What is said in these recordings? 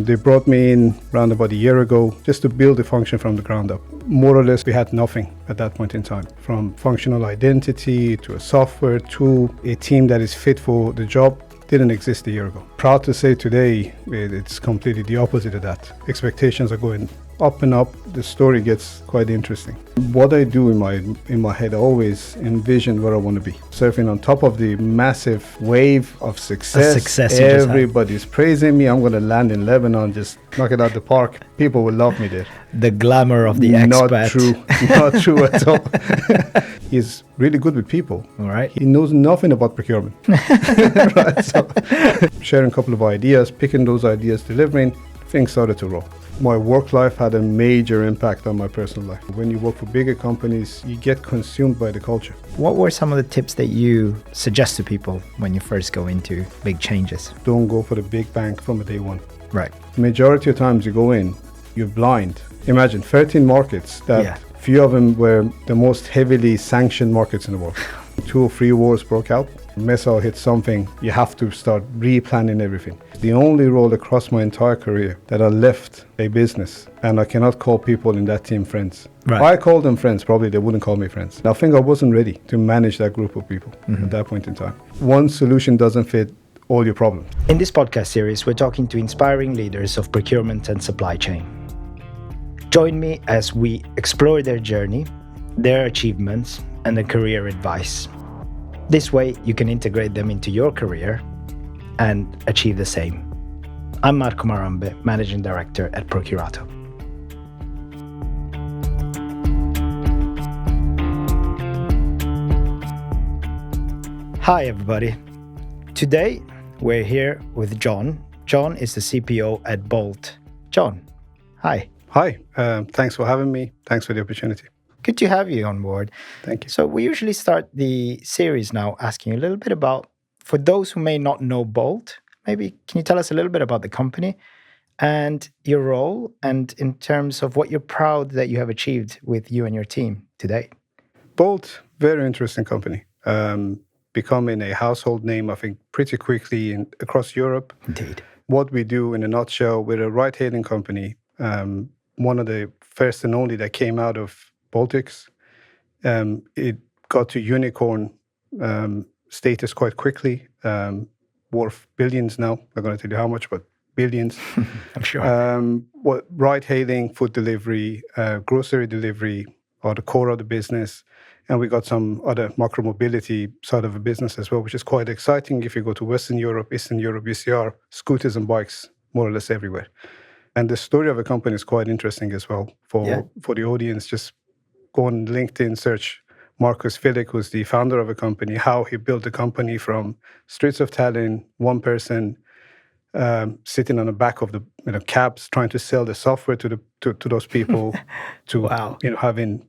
They brought me in around about a year ago just to build the function from the ground up. More or less, we had nothing at that point in time, from functional identity to a software to a team that is fit for the job. Didn't exist a year ago. Proud to say today, it's completely the opposite of that. Expectations are going up and up. The story gets quite interesting. What I do in my head, I always envision where I want to be. Surfing on top of the massive wave of success. Everybody's praising me. I'm going to land in Lebanon, just knock it out the park. People will love me there. The glamour of the expat. Not true at all. He's really good with people. All right. He knows nothing about procurement. Right? So, sharing a couple of ideas, picking those ideas, delivering, things started to roll. My work life had a major impact on my personal life. When you work for bigger companies, you get consumed by the culture. What were some of the tips that you suggest to people when you first go into big changes? Don't go for the big bang from day one. Right. Majority of times you go in, you're blind. Imagine 13 markets that few of them were the most heavily sanctioned markets in the world. 2 or 3 wars broke out. Missile hit something, you have to start replanning everything. The only role across my entire career that I left a business, and I cannot call people in that team friends. Right. I call them friends, probably they wouldn't call me friends. I think I wasn't ready to manage that group of people at that point in time. One solution doesn't fit all your problems. In this podcast series, we're talking to inspiring leaders of procurement and supply chain. Join me as we explore their journey, their achievements, and their career advice. This way, you can integrate them into your career and achieve the same. I'm Marco Marambe, Managing Director at Procurato. Hi, everybody. Today, we're here with John. John is the CPO at Bolt. John, hi. Hi, thanks for having me. Thanks for the opportunity. Good to have you on board. Thank you. So we usually start the series now asking a little bit about, for those who may not know Bolt, maybe can you tell us a little bit about the company and your role, and in terms of what you're proud that you have achieved with you and your team today? Bolt, very interesting company. Becoming a household name, I think, pretty quickly across Europe. Indeed. What we do in a nutshell, we're a ride-hailing company. One of the first and only that came out of Baltics. It got to unicorn status quite quickly, worth billions now. I'm going to tell you how much, but billions. I'm sure. Ride-hailing, food delivery, grocery delivery are the core of the business. And we got some other micro-mobility side of the business as well, which is quite exciting. If you go to Western Europe, Eastern Europe, you see our scooters and bikes more or less everywhere. And the story of the company is quite interesting as well for the audience. Just go on LinkedIn, search Marcus Filick, who's the founder of a company, how he built the company from streets of Tallinn, one person sitting on the back of the cabs trying to sell the software to those people, to having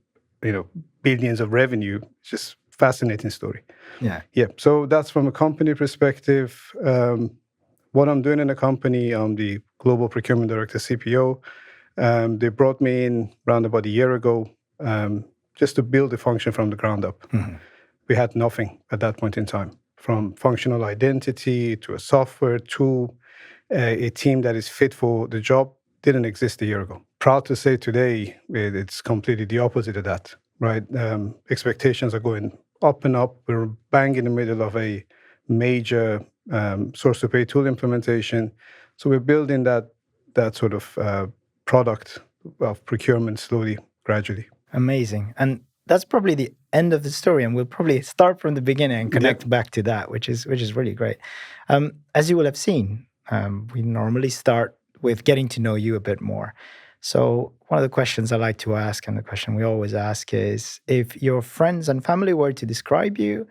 billions of revenue. It's just fascinating story. Yeah. So that's from a company perspective. What I'm doing in the company, I'm the Global Procurement Director, CPO. They brought me in around about a year ago just to build the function from the ground up. We had nothing at that point in time, from functional identity to a software to a team that is fit for the job. Didn't exist a year ago. Proud to say today, it's completely the opposite of that, right? Expectations are going up and up. We're bang in the middle of a major source-to-pay tool implementation. So we're building that sort of product of procurement slowly, gradually. Amazing. And that's probably the end of the story. And we'll probably start from the beginning and connect back to that, which is really great. As you will have seen, we normally start with getting to know you a bit more. So one of the questions I like to ask, and the question we always ask, is if your friends and family were to describe you,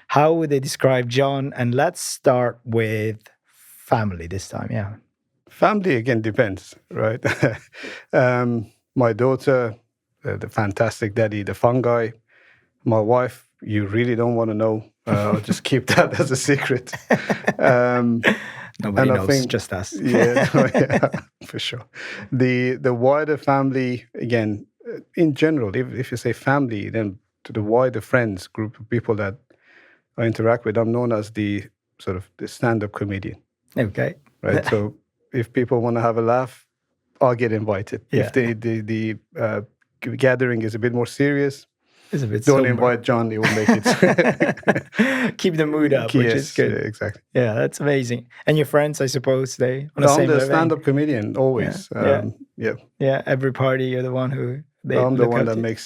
how would they describe John? And let's start with family this time. Yeah. Family, again, depends, right? My daughter, the fantastic daddy, the fun guy. My wife, you really don't want to know. I'll just keep that as a secret. Nobody knows, just us. Yeah, for sure. The wider family, again, in general, if you say family, then to the wider friends group of people that I interact with, I'm known as the sort of the stand-up comedian. Okay. Right. So if people want to have a laugh, I'll get invited. Yeah. If the gathering is a bit more serious, It's a bit don't somber. invite John, he will make it. Keep the mood up, which is good. Yeah, exactly. Yeah, that's amazing. And your friends, I suppose, they on the I'm same the level. stand-up comedian, always. Yeah, every party, you're the one who they I'm the look one up that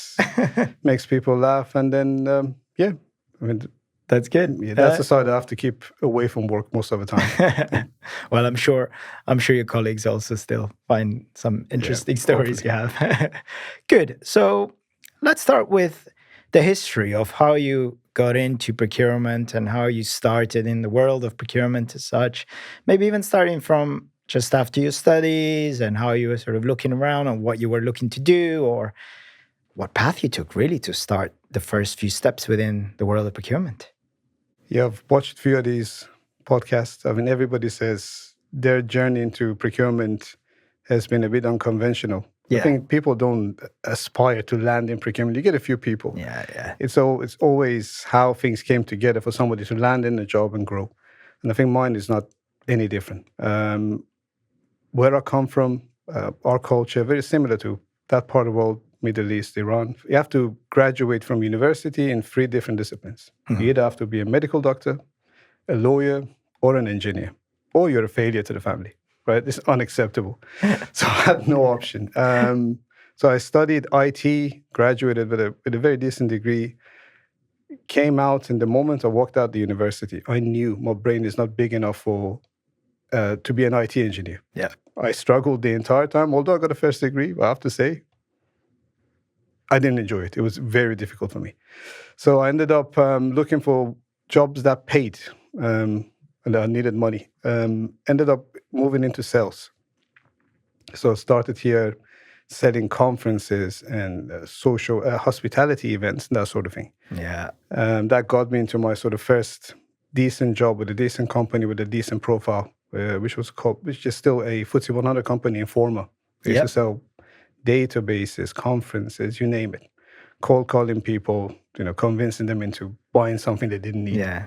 to. makes people laugh. And then, I mean, That's good. yeah, that's the side I have to keep away from work most of the time. Well, I'm sure your colleagues also still find some interesting stories you have. Good. So let's start with the history of how you got into procurement and how you started in the world of procurement as such. Maybe even starting from just after your studies and how you were sort of looking around and what you were looking to do, or what path you took really to start the first few steps within the world of procurement. Yeah, I've watched a few of these podcasts. I mean, everybody says their journey into procurement has been a bit unconventional. Yeah. I think people don't aspire to land in procurement. You get a few people. Yeah. It's always how things came together for somebody to land in a job and grow. And I think mine is not any different. Where I come from, our culture, very similar to that part of the world, Middle East, Iran. You have to graduate from university in 3 different disciplines. You either have to be a medical doctor, a lawyer, or an engineer, or you're a failure to the family, right? It's unacceptable. So I had no option. So I studied IT, graduated with a very decent degree, came out, and the moment I walked out the university, I knew my brain is not big enough to be an IT engineer. Yeah. I struggled the entire time, although I got a first degree, I have to say, I didn't enjoy it. It was very difficult for me. So I ended up looking for jobs that paid, and I needed money. Ended up moving into sales. So I started here selling conferences and social hospitality events, that sort of thing. Yeah. That got me into my sort of first decent job with a decent company with a decent profile, which is still a FTSE 100 company in Forma. We used to sell databases, conferences, you name it. Cold calling people, convincing them into buying something they didn't need. Yeah.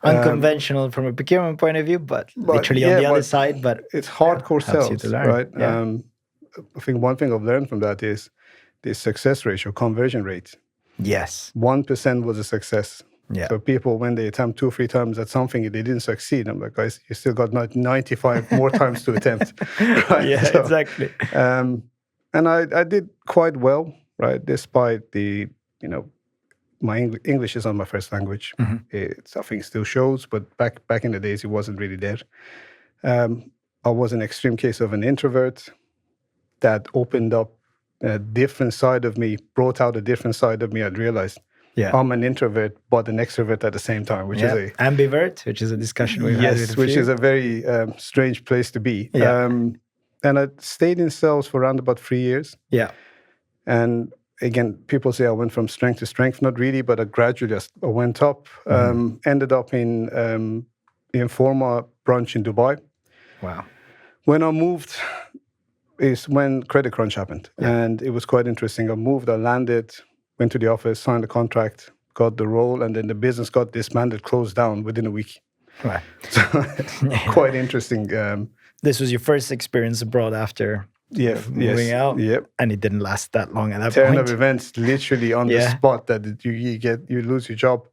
Unconventional from a procurement point of view, but literally on the other side. But it's hardcore helps you sales, to learn. right? Yeah. I think one thing I've learned from that is the success ratio, conversion rate. Yes. 1% was a success. Yeah. So people, when they attempt 2 or 3 times at something, they didn't succeed. I'm like, guys, you still got 95 more times to attempt. Right? Yeah, So, exactly. And I did quite well, right? Despite my English is not my first language. I think it still shows, but back in the days, it wasn't really there. I was an extreme case of an introvert that opened up a different side of me, brought out a different side of me. I'd realized I'm an introvert, but an extrovert at the same time, which is ambivert, which is a discussion we've had with a few. which is a very strange place to be. Yeah. And I stayed in sales for around about 3 years. Yeah. And again, people say I went from strength to strength. Not really, but I gradually I went up. Ended up in Forma branch in Dubai. Wow. When I moved is when credit crunch happened. And it was quite interesting. I moved, I landed, went to the office, signed the contract, got the role, and then the business got dismantled, closed down within a week. Right. So quite interesting. This was your first experience abroad after moving out, and it didn't last that long at that Turn point. of events, literally on the spot that you lose your job,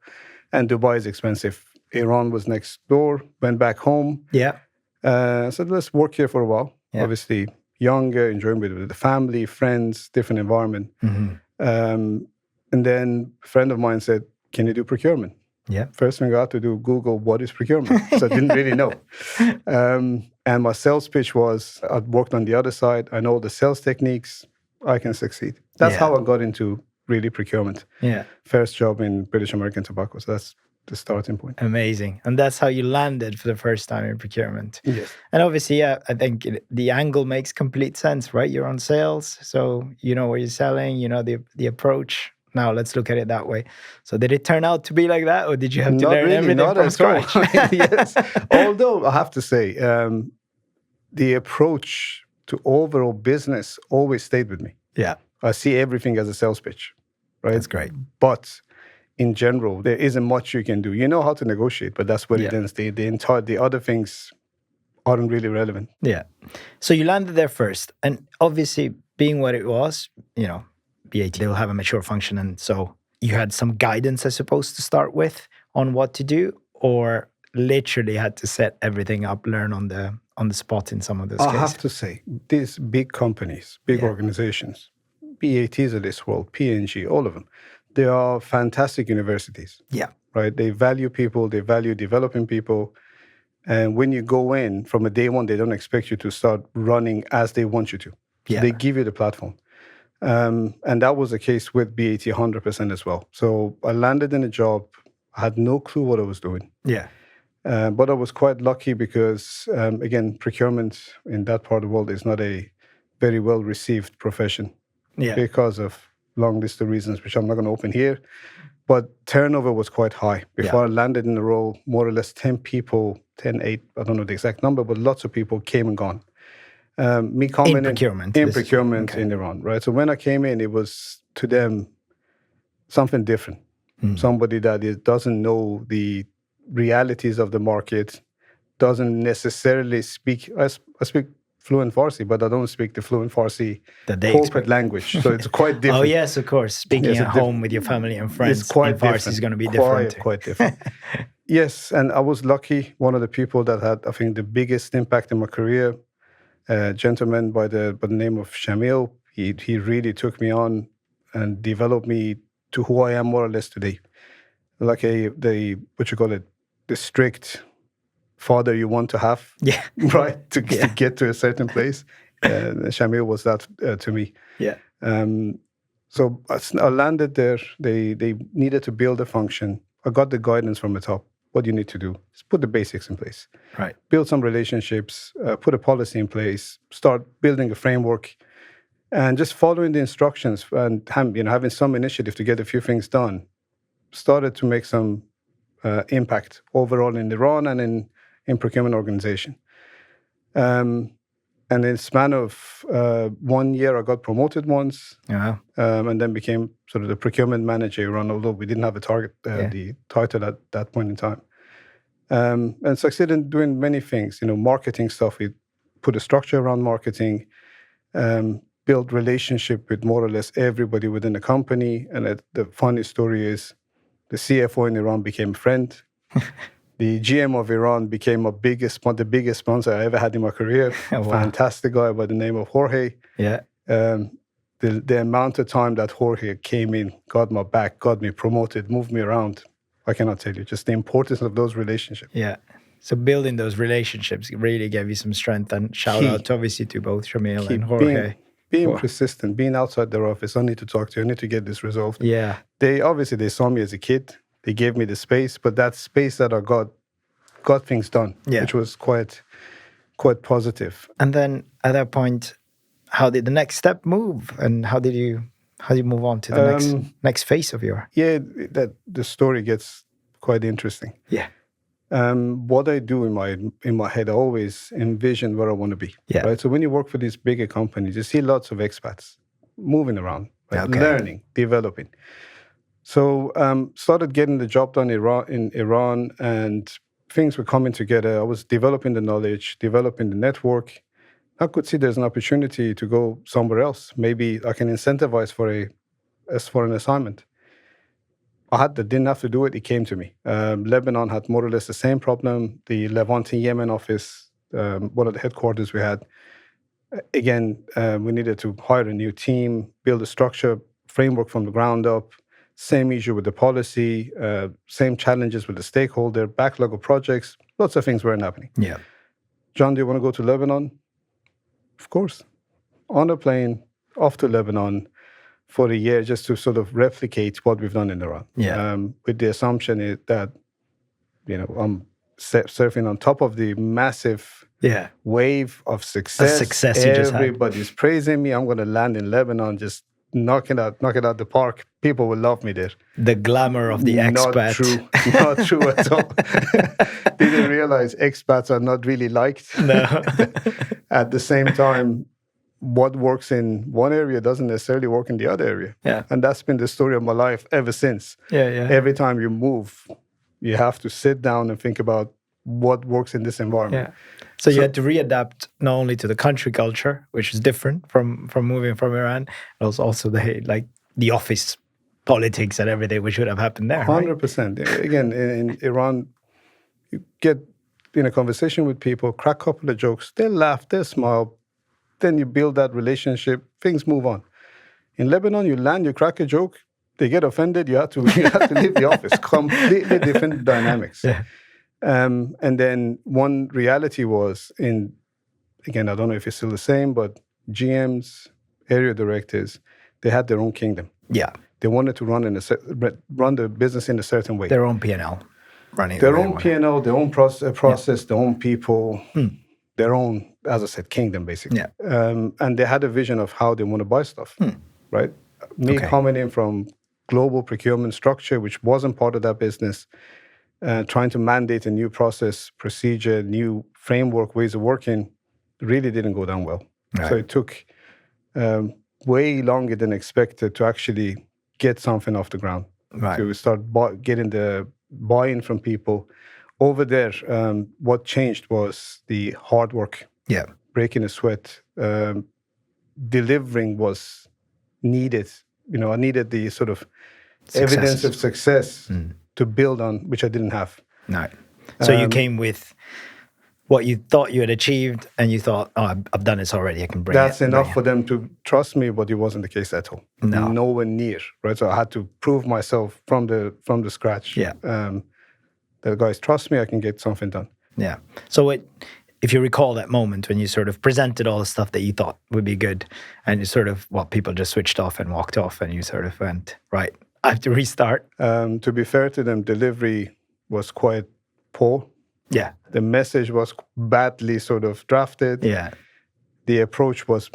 and Dubai is expensive. Iran was next door. Went back home. Yeah. So let's work here for a while. Yeah. Obviously, younger, enjoying with the family, friends, different environment. And then a friend of mine said, "Can you do procurement?" Yeah. First thing I had to do, Google what is procurement. So I didn't really know. And my sales pitch was, I'd worked on the other side. I know the sales techniques. I can succeed. That's how I got into really procurement. Yeah. First job in British American Tobacco. So that's the starting point. Amazing. And that's how you landed for the first time in procurement. Yes. And obviously, I think the angle makes complete sense, right? You're on sales, so you know what you're selling, you know the approach. Now let's look at it that way. So did it turn out to be like that, or did you have to learn everything from scratch? Yes. Although I have to say, the approach to overall business always stayed with me. Yeah. I see everything as a sales pitch, right? That's great. But in general, there isn't much you can do. You know how to negotiate, but that's where it ends. The other things aren't really relevant. Yeah. So you landed there first, and obviously, being what it was, BAT, they will have a mature function, and so you had some guidance, I suppose, to start with on what to do, or literally had to set everything up, learn on the spot in some of those I cases. have to say, these big companies, big organizations, BATs of this world, P&G, all of them, they are fantastic universities. Yeah. Right? They value people, they value developing people. And when you go in from a day one, they don't expect you to start running as they want you to. So they give you the platform. And that was the case with BAT 100% as well. So I landed in a job, I had no clue what I was doing. Yeah. But I was quite lucky because, again, procurement in that part of the world is not a very well-received profession because of long list of reasons, which I'm not going to open here. But turnover was quite high. Before I landed in the role, more or less 10 people, 10, 8, I don't know the exact number, but lots of people came and gone. Me coming in procurement. In procurement in Iran, right? So when I came in, it was to them something different. Somebody that doesn't know the realities of the market, doesn't necessarily speak. I speak fluent Farsi, but I don't speak the fluent Farsi corporate language. So it's quite different. Oh, yes, of course. Speaking at home with your family and friends it's quite in Farsi different. is going to be different. Quite different. Yes, and I was lucky. One of the people that had, I think, the biggest impact in my career, a gentleman by the name of Shamil, he really took me on and developed me to who I am more or less today. Like the strict father you want to have, right, to get to a certain place. Shamil was that to me. Yeah. So I landed there. They needed to build a function. I got the guidance from the top. What do you need to do? Just put the basics in place. Right. Build some relationships, put a policy in place, start building a framework, and just following the instructions and having some initiative to get a few things done started to make some impact overall in Iran and in procurement organization. And in the span of 1 year, I got promoted once, and then became sort of the procurement manager Iran, although we didn't have a target, the title at that point in time. And succeeded in doing many things, marketing stuff. We put a structure around marketing, built relationship with more or less everybody within the company. And the funny story is the CFO in Iran became a friend. The GM of Iran became the biggest sponsor I ever had in my career. Oh, wow. Fantastic guy by the name of Jorge. Yeah. The amount of time that Jorge came in, got my back, got me promoted, moved me around, I cannot tell you. Just the importance of those relationships. Yeah. So building those relationships really gave you some strength. And shout out obviously to both Shamil and Jorge. Being persistent, being outside their office. I need to talk to you. I need to get this resolved. Yeah. They saw me as a kid. They gave me the space, but that space that I got things done, which was quite positive. And then at that point, how did the next step move, and how did you move on to the next phase of your? Yeah, that the story gets quite interesting. Yeah. What I do in my head, I always envision where I want to be. Yeah. Right. So when you work for these bigger companies, you see lots of expats moving around, right? Learning, developing. So started getting the job done in Iran, and things were coming together. I was developing the knowledge, developing the network. I could see there's an opportunity to go somewhere else. Maybe I can incentivize for an assignment. Didn't have to do it. It came to me. Lebanon had more or less the same problem. The Levant in Yemen office, one of the headquarters we had. Again, we needed to hire a new team, build a structure, framework from the ground up. Same issue with the policy, same challenges with the stakeholder, backlog of projects. Lots of things weren't happening. Yeah. John, do you want to go to Lebanon? Of course. On a plane, off to Lebanon for a year just to sort of replicate what we've done in Iran. Yeah. With the assumption that, I'm surfing on top of the massive wave of success. Everybody's praising me. I'm going to land in Lebanon, just knock it out the park. People will love me there. The glamour of the expat. Not true at all. Didn't realize expats are not really liked. No. At the same time, what works in one area doesn't necessarily work in the other area. Yeah. And that's been the story of my life ever since. Yeah. Every time you move, you have to sit down and think about what works in this environment. Yeah. So you had to readapt not only to the country culture, which is different from moving from Iran, but also the office politics and everything which would have happened there. 100%. Right? Again, in Iran, you get in a conversation with people, crack a couple of jokes, they'll laugh, they'll smile, then you build that relationship, things move on. In Lebanon, you land, you crack a joke, they get offended, you have to leave the office. Completely different dynamics. Yeah. And then one reality was again, I don't know if it's still the same, but GMs, area directors, they had their own kingdom. Yeah. They wanted to run the business in a certain way. Their own P&L running. Their own P&L, their own process, their own people, their own, as I said, kingdom, basically. Yeah. And they had a vision of how they want to buy stuff, right? Me coming in from global procurement structure, which wasn't part of that business, trying to mandate a new process, procedure, new framework, ways of working, really didn't go down well. Right. So it took way longer than expected to actually get something off the ground, to start getting the buy-in from people. Over there, what changed was the hard work, breaking a sweat, delivering was needed. I needed the sort of evidence of success to build on, which I didn't have. No. So you came with what you thought you had achieved, and you thought, oh, I've done this already, I can bring That's enough for them to trust me, but it wasn't the case at all. No. Nowhere near, right? So I had to prove myself from the scratch. Yeah. The guys trust me, I can get something done. Yeah. So if you recall that moment when you sort of presented all the stuff that you thought would be good, and you sort of, people just switched off and walked off, and you sort of went, right, I have to restart. To be fair to them, delivery was quite poor. Yeah. The message was badly sort of drafted. Yeah. The approach was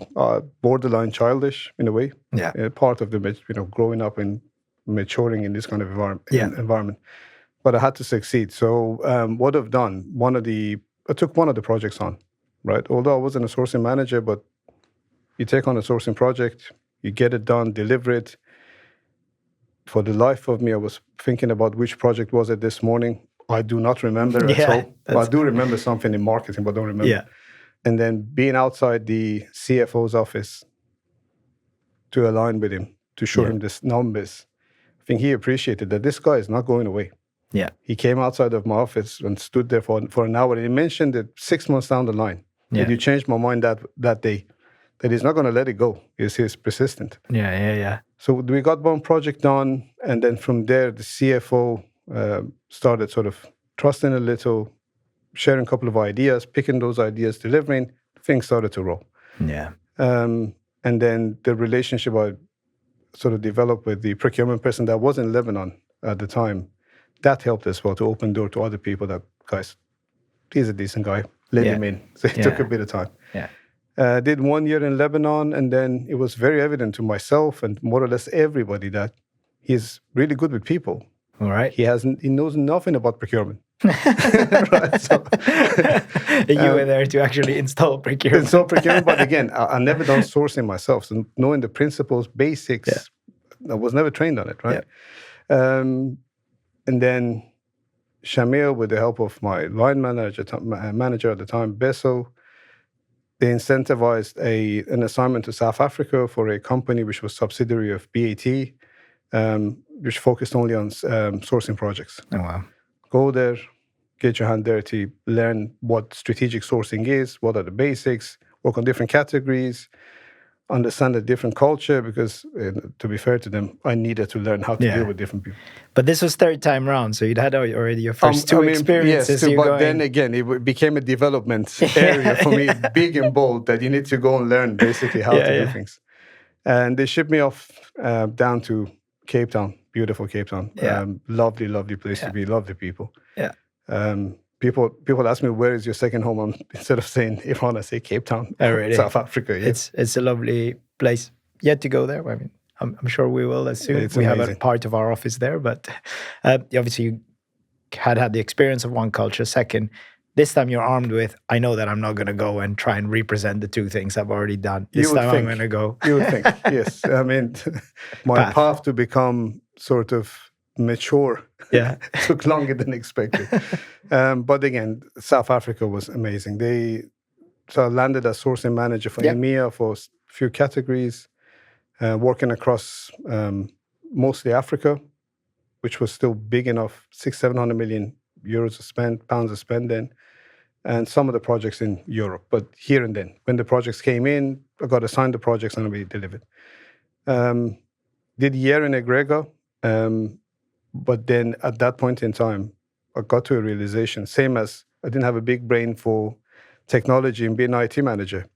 borderline childish in a way. Yeah. Part of the, growing up and maturing in this kind of environment. But I had to succeed. So what I've done, I took one of the projects on, right? Although I wasn't a sourcing manager, but you take on a sourcing project, you get it done, deliver it. For the life of me, I was thinking about which project was it this morning. I do not remember at all. But I do remember something in marketing, but don't remember. Yeah. And then being outside the CFO's office to align with him, to show him these numbers, I think he appreciated that this guy is not going away. Yeah. He came outside of my office and stood there for an hour. And he mentioned it 6 months down the line. Yeah. You changed my mind that day, that he's not going to let it go. He's persistent. Yeah. So we got one project done. And then from there, the CFO started sort of trusting a little, sharing a couple of ideas, picking those ideas, delivering. Things started to roll. Yeah. And then the relationship I sort of developed with the procurement person that was in Lebanon at the time, that helped as well to open door to other people that, guys, he's a decent guy, let him in. So it took a bit of time. Yeah. Did 1 year in Lebanon, and then it was very evident to myself and more or less everybody that he's really good with people. All right. He knows nothing about procurement. Right, so, you were there to actually install procurement. But again, I never done sourcing myself, so knowing the principles, basics, I was never trained on it, right? Yeah. And then Shamil, with the help of my line manager at the time, Beso, they incentivized an assignment to South Africa for a company which was subsidiary of BAT, which focused only on sourcing projects. Oh, wow. Go there, get your hand dirty, learn what strategic sourcing is, what are the basics, work on different categories, understand a different culture, because to be fair to them, I needed to learn how to deal with different people. But this was third time round, so you'd had already your first two experiences. Yes, but then again, it became a development area for me, big and bold, that you need to go and learn basically how to do things. And they shipped me off down to Cape Town, beautiful Cape Town. Lovely, lovely place to be, lovely people. Yeah. People ask me, where is your second home? Instead of saying Iran, I say Cape Town, South Africa. Yeah. It's a lovely place. Yet to go there. I mean, I'm sure we will as soon. We have a part of our office there, but obviously you had the experience of one culture. Second, this time you're armed with, I know that I'm not going to go and try and represent the two things I've already done. This time I'm going to go. You would think, yes. I mean, my path to become sort of mature Yeah. took longer than expected. But again, South Africa was amazing. So I landed as sourcing manager for Yep. EMEA for a few categories, working across mostly Africa, which was still big enough, 600-700 million euros to spend, pounds to spend then, and some of the projects in Europe, but here and then. When the projects came in, I got assigned the projects and we delivered. Did a year in Agrega, but then at that point in time, I got to a realization, same as I didn't have a big brain for technology and being an IT manager.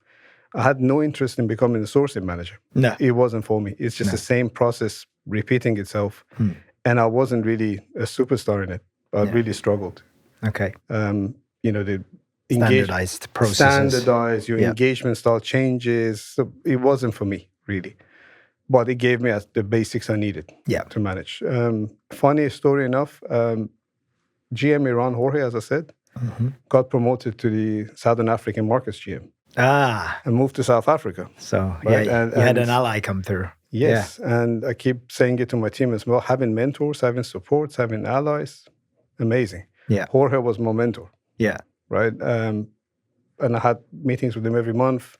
I had no interest in becoming a sourcing manager. No. It wasn't for me. It's just the same process repeating itself. And I wasn't really a superstar in it. I really struggled. Okay. The Standardized processes. your engagement style changes. So it wasn't for me, really. But it gave me the basics I needed to manage. Funny story enough, GM Iran, Jorge, as I said, got promoted to the Southern African markets GM. And moved to South Africa. So, right? You had an ally come through. Yes, and I keep saying it to my team as well, having mentors, having supports, having allies, amazing. Yeah. Jorge was my mentor. Yeah. Right? And I had meetings with him every month.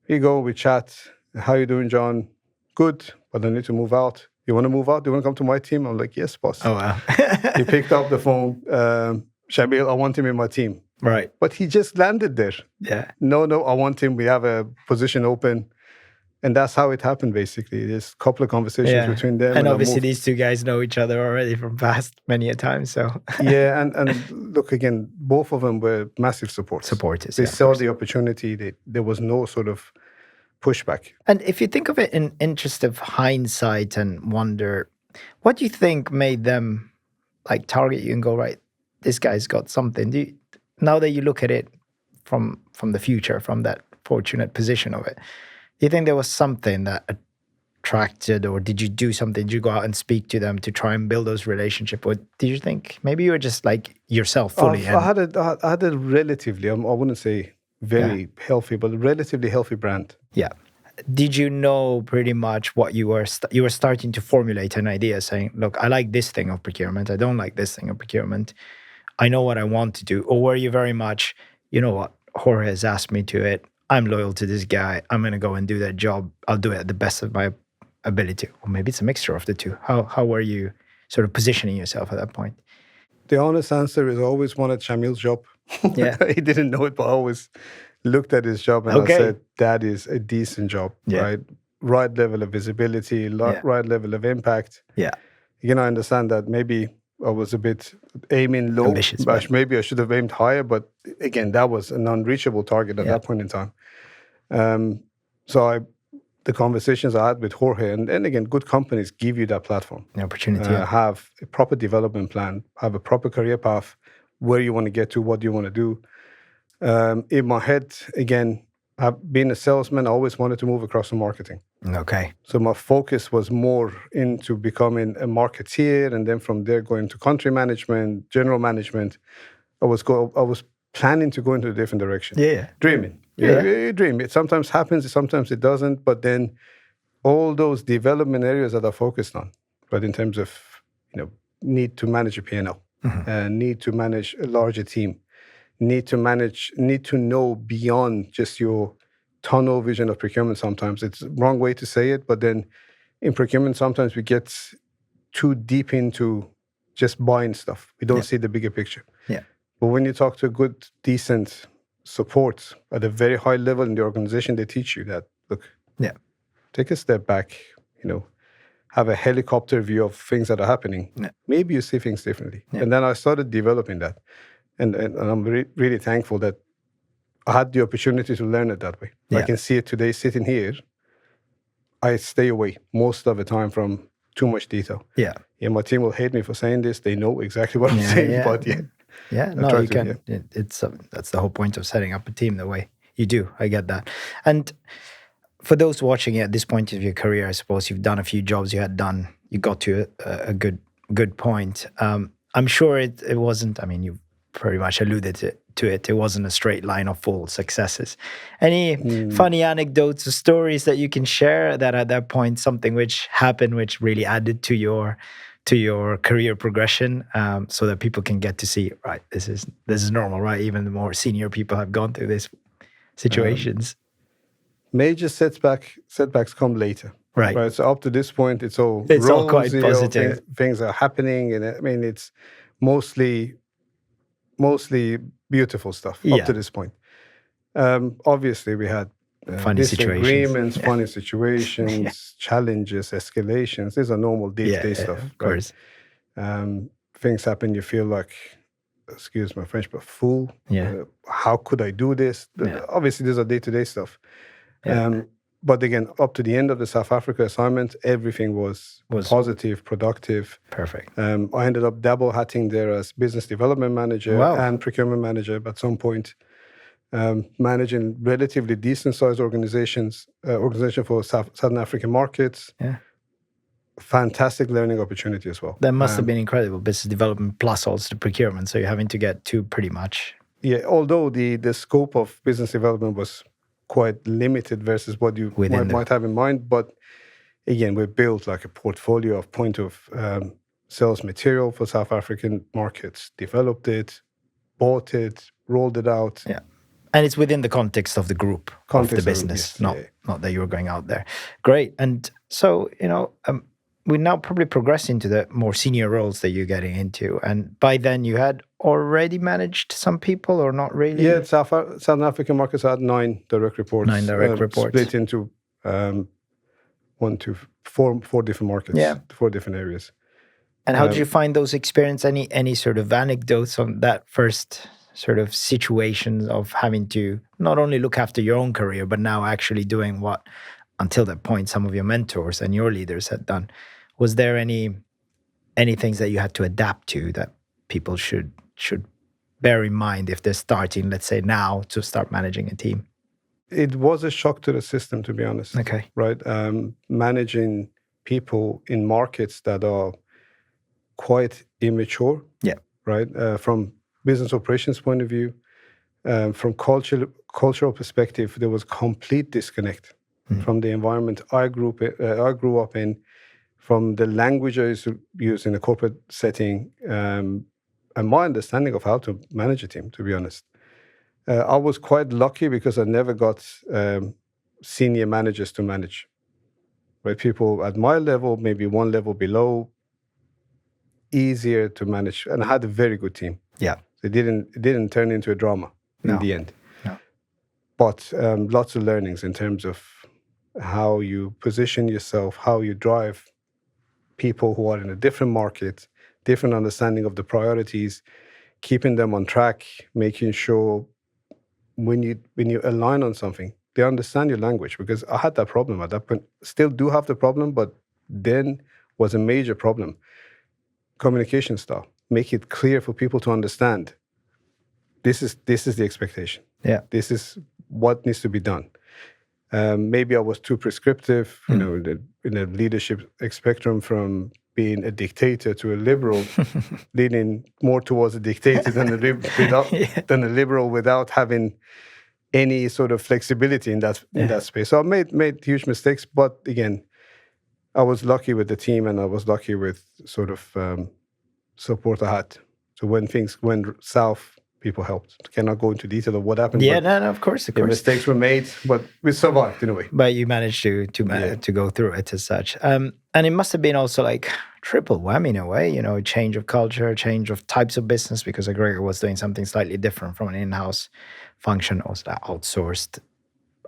We go, we chat. How you doing, John? Good, but I need to move out. You want to move out? Do you want to come to my team? I'm like, yes, boss. Oh, wow. He picked up the phone. Shabil, I want him in my team. Right. But he just landed there. Yeah. No, I want him. We have a position open. And that's how it happened, basically. There's a couple of conversations between them. And obviously these two guys know each other already from past many a time, so... Yeah, and look, again, both of them were massive supporters. They saw the opportunity. There was no sort of pushback. And if you think of it in interest of hindsight and wonder, what do you think made them like target you and go, right, this guy's got something? Now that you look at it from the future, from that fortunate position of it, do you think there was something that attracted, or did you do something? Did you go out and speak to them to try and build those relationships? Or did you think maybe you were just like yourself fully? I had a relatively, I wouldn't say very healthy, but a relatively healthy brand. Yeah. Did you know pretty much what you were starting to formulate an idea saying, look, I like this thing of procurement. I don't like this thing of procurement. I know what I want to do. Or were you very much, you know what, Jorge has asked me to it. I'm loyal to this guy. I'm going to go and do that job. I'll do it at the best of my ability. Or maybe it's a mixture of the two. How were you sort of positioning yourself at that point? The honest answer is I always wanted Shamil's job. Yeah. He didn't know it, but I always looked at his job and I said, that is a decent job, right? Right level of visibility, right level of impact. Yeah. I understand that maybe I was a bit aiming low. Ambitious, maybe I should have aimed higher, but again, that was an unreachable target at that point in time. The conversations I had with Jorge, and again, good companies give you that platform. The opportunity. Have a proper development plan, have a proper career path, where you want to get to, what you want to do. In my head, again, I've been a salesman. I always wanted to move across to marketing. Okay. So my focus was more into becoming a marketeer, and then from there going to country management, general management. I was planning to go into a different direction. Yeah. Dreaming. You dream. It sometimes happens, sometimes it doesn't. But then all those development areas that I focused on, but in terms of need to manage a P&L, need to manage a larger team, need to know beyond just your tunnel vision of procurement. Sometimes it's the wrong way to say it, but then in procurement, sometimes we get too deep into just buying stuff. We don't see the bigger picture. Yeah. But when you talk to a good, decent support at a very high level in the organization, they teach you that, look, take a step back, have a helicopter view of things that are happening. Yeah. Maybe you see things differently. Yeah. And then I started developing that. And I'm really thankful that I had the opportunity to learn it that way. Yeah. I can see it today sitting here. I stay away most of the time from too much detail. Yeah. Yeah, my team will hate me for saying this. They know exactly what I'm saying, but no, you can. It's that's the whole point of setting up a team the way you do. I get that. And for those watching at this point of your career, I suppose you've done a few jobs you got to a good point. I'm sure it wasn't, I mean, you pretty much alluded to it. It wasn't a straight line of full successes. Any funny anecdotes or stories that you can share that at that point, something which happened which really added to your to your career progression, so that people can get to see, right, this is normal, right? Even the more senior people have gone through these situations. Major setbacks come later. Right. So up to this point, it's all quite rosy. positive. Things are happening, and I mean, it's mostly beautiful stuff up to this point. Obviously, we had funny disagreements, situations. funny situations, challenges, escalations. These are normal day-to-day stuff. Of course. Things happen. You feel like, excuse my French, but fool. Yeah. How could I do this? Obviously, these are day-to-day stuff. But again, up to the end of the South Africa assignment, everything was positive, productive. Perfect. I ended up double hatting there as business development manager and procurement manager at some point, managing relatively decent sized organization for Southern African markets. Yeah. Fantastic learning opportunity as well. That must have been incredible, business development plus also the procurement. So you're having to get two pretty much. Yeah, although the scope of business development was quite limited versus what you might have in mind. But again, we built like a portfolio of point of sales material for South African markets, developed it, bought it, rolled it out. Yeah. And it's within the context of the group, of the business, not that you were going out there. Great. And so, we now probably progress into the more senior roles that you're getting into. And by then you had already managed some people or not really? Yeah, Southern African markets had 9 direct reports. 9 direct reports. Split into 4 different markets, 4 different areas. And how did you find those experiences? Any sort of anecdotes on that first sort of situations of having to not only look after your own career, but now actually doing what, until that point, some of your mentors and your leaders had done? Was there any things that you had to adapt to that people should bear in mind if they're starting, let's say now, to start managing a team? It was a shock to the system, to be honest. Okay. Right? Managing people in markets that are quite immature. Yeah. Right? From business operations point of view, from cultural perspective, there was complete disconnect from the environment I grew up in, from the language I used in a corporate setting, and my understanding of how to manage a team, to be honest. I was quite lucky because I never got senior managers to manage. Right? People at my level, maybe one level below, easier to manage, and I had a very good team. Yeah. It didn't turn into a drama in the end. No. But lots of learnings in terms of how you position yourself, how you drive people who are in a different market, different understanding of the priorities, keeping them on track, making sure when you align on something, they understand your language. Because I had that problem at that point, still do have the problem, but then was a major problem. Communication style. Make it clear for people to understand. This is the expectation. Yeah. This is what needs to be done. Maybe I was too prescriptive, in a leadership spectrum, from being a dictator to a liberal, leaning more towards a dictator than a liberal, without having any sort of flexibility in that space. So I made huge mistakes, but again, I was lucky with the team, and I was lucky with sort of support I had. So when things went south, people helped. I cannot go into detail of what happened. Yeah, no, of course. Mistakes were made, but we survived in a way. But you managed to go through it as such. And it must have been also like triple whammy in a way, a change of culture, change of types of business, because Gregor was doing something slightly different from an in-house function, also outsourced,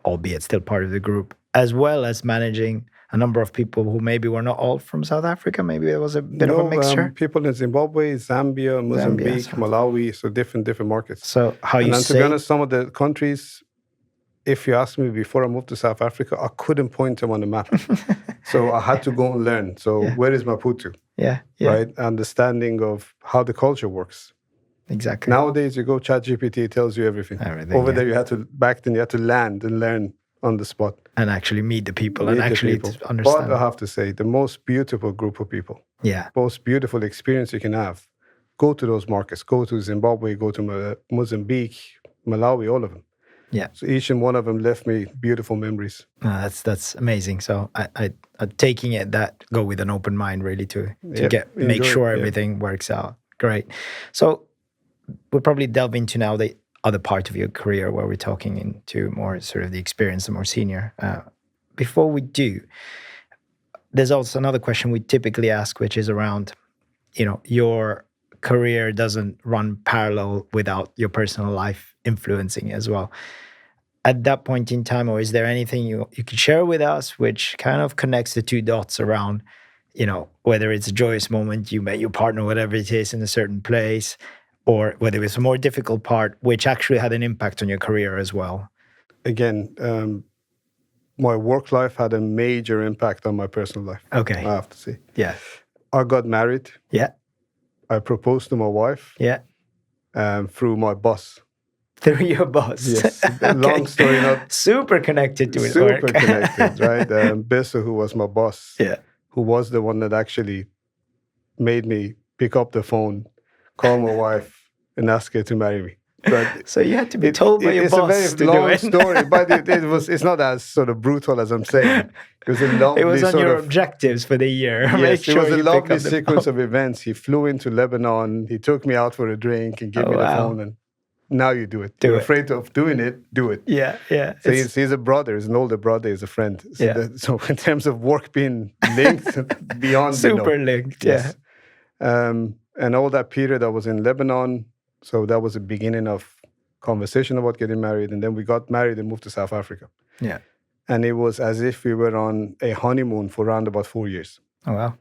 albeit still part of the group, as well as managing a number of people who maybe were not all from South Africa. Maybe there was a bit of a mixture. People in Zimbabwe, Zambia, Mozambique, Malawi, so different markets. So to be honest, some of the countries, if you asked me before I moved to South Africa, I couldn't point them on the map. So I had to go and learn. So where is Maputo? Yeah. Right? Understanding of how the culture works. Exactly. Nowadays, you go ChatGPT, it tells you everything. Over there, you had to land and learn on the spot. And actually meet the people and actually understand. But I have to say, the most beautiful group of people, most beautiful experience you can have, go to those markets, go to Zimbabwe, go to Mozambique, Malawi, all of them. Yeah. So each and one of them left me beautiful memories. That's amazing. So I'm taking it that go with an open mind really to make sure everything works out. Great. So we'll probably delve into now the other part of your career where we're talking into more sort of the experience, the more senior. Before we do, there's also another question we typically ask, which is around, your career doesn't run parallel without your personal life influencing as well. At that point in time, or is there anything you could share with us which kind of connects the two dots around, whether it's a joyous moment, you met your partner, whatever it is, in a certain place, or whether it's a more difficult part, which actually had an impact on your career as well? Again, my work life had a major impact on my personal life. Okay. I have to say. Yeah. I got married. Yeah. I proposed to my wife. Yeah. Through my boss. Through your boss. Yes. Okay. Long story, not super connected to it. Super connected, right? Bessa, who was my boss, who was the one that actually made me pick up the phone, call my wife, and ask her to marry me. But so you had to be told by your boss. It's a very long story, but it's not as sort of brutal as I'm saying. It was a lovely. It was on your objectives for the year. Yes, it was a lovely sequence of events. He flew into Lebanon. He took me out for a drink and gave me the phone. And now you do it. You're afraid of doing it. Do it. Yeah, yeah. So he's a brother. He's an older brother. He's a friend. So, so in terms of work being linked beyond super linked. Yes. And all that period I was in Lebanon. So that was the beginning of conversation about getting married, and then we got married and moved to South Africa. Yeah. And it was as if we were on a honeymoon for around about 4 years. Oh, wow.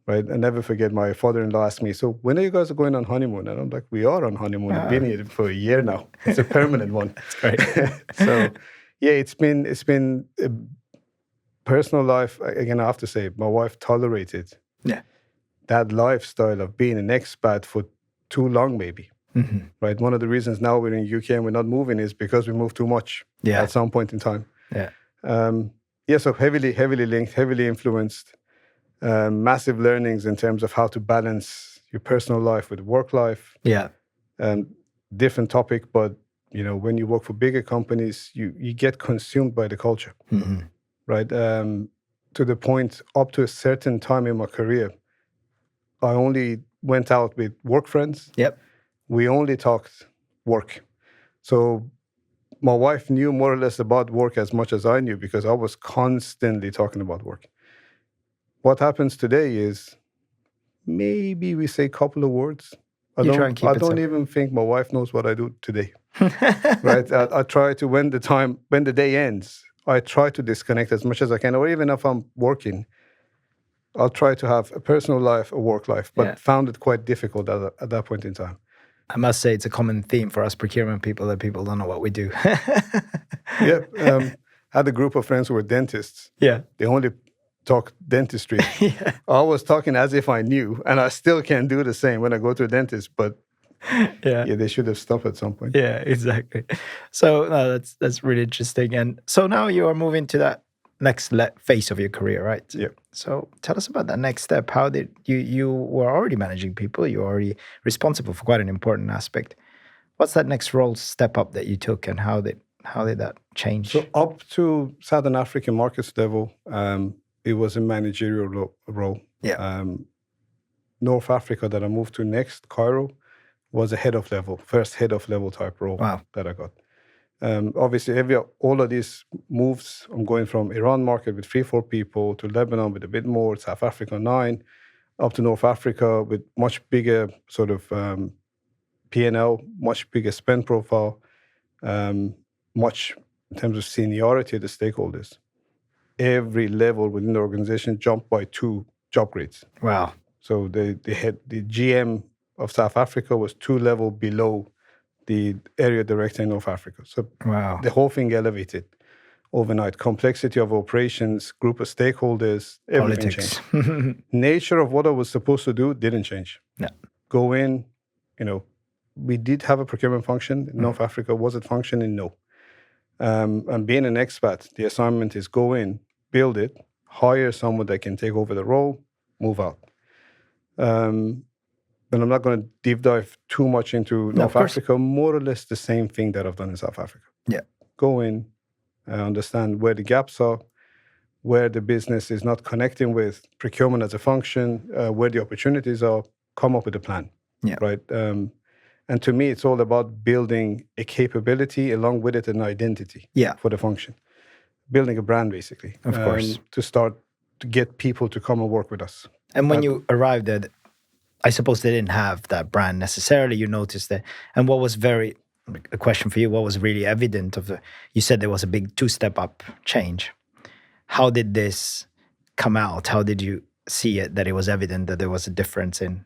Right? I never forget, my father-in-law asked me, so when are you guys going on honeymoon? And I'm like, we are on honeymoon. We've been here for a year now. It's a permanent one. That's great. So, yeah, it's been a personal life. Again, I have to say, my wife tolerated that lifestyle of being an expat for too long, maybe. Mm-hmm. Right. One of the reasons now we're in UK and we're not moving is because we moved too much at some point in time. Yeah. So heavily linked, heavily influenced, massive learnings in terms of how to balance your personal life with work life. Yeah. Different topic, but when you work for bigger companies, you get consumed by the culture. Mm-hmm. Right. To the point, up to a certain time in my career, I only went out with work friends. Yep. We only talked work. So my wife knew more or less about work as much as I knew because I was constantly talking about work. What happens today is maybe we say a couple of words. I don't even think my wife knows what I do today. Right? I try to, when the day ends, I try to disconnect as much as I can, or even if I'm working, I'll try to have a personal life, a work life, but found it quite difficult at that point in time. I must say it's a common theme for us procurement people that people don't know what we do. Yeah. Had a group of friends who were dentists. Yeah. They only talk dentistry. Yeah. I was talking as if I knew, and I still can do the same when I go to a dentist, but they should have stopped at some point. Yeah, exactly. So that's really interesting. And so now you are moving to that next phase of your career, right? Yeah. So tell us about that next step. How did you were already managing people? You were already responsible for quite an important aspect. What's that next role step up that you took, and how did that change? So up to Southern African markets level, it was a managerial role. Yeah. North Africa that I moved to next, Cairo, was a first head of level type role that I got. Obviously, all of these moves, I'm going from Iran market with 3-4 people to Lebanon with a bit more, South Africa 9, up to North Africa with much bigger sort of P&L, much bigger spend profile, much in terms of seniority of the stakeholders. Every level within the organization jumped by 2 job grades. Wow. So the GM of South Africa was 2 levels below the area director in North Africa. So the whole thing elevated overnight. Complexity of operations, group of stakeholders, everything changed. Nature of what I was supposed to do didn't change. No. Go in, we did have a procurement function in North Africa. Was it functioning? No. And being an expat, the assignment is go in, build it, hire someone that can take over the role, move out. And I'm not going to deep dive too much into North Africa, more or less the same thing that I've done in South Africa. Yeah. go in, understand where the gaps are, where the business is not connecting with procurement as a function, where the opportunities are, come up with a plan, right? And to me, it's all about building a capability along with it an identity for the function, building a brand, basically, of course, to start to get people to come and work with us. And when you arrived at, I suppose they didn't have that brand necessarily, you noticed that. And what was a question for you, what was really evident you said there was a big 2-step up change. How did this come out? How did you see it, that it was evident that there was a difference in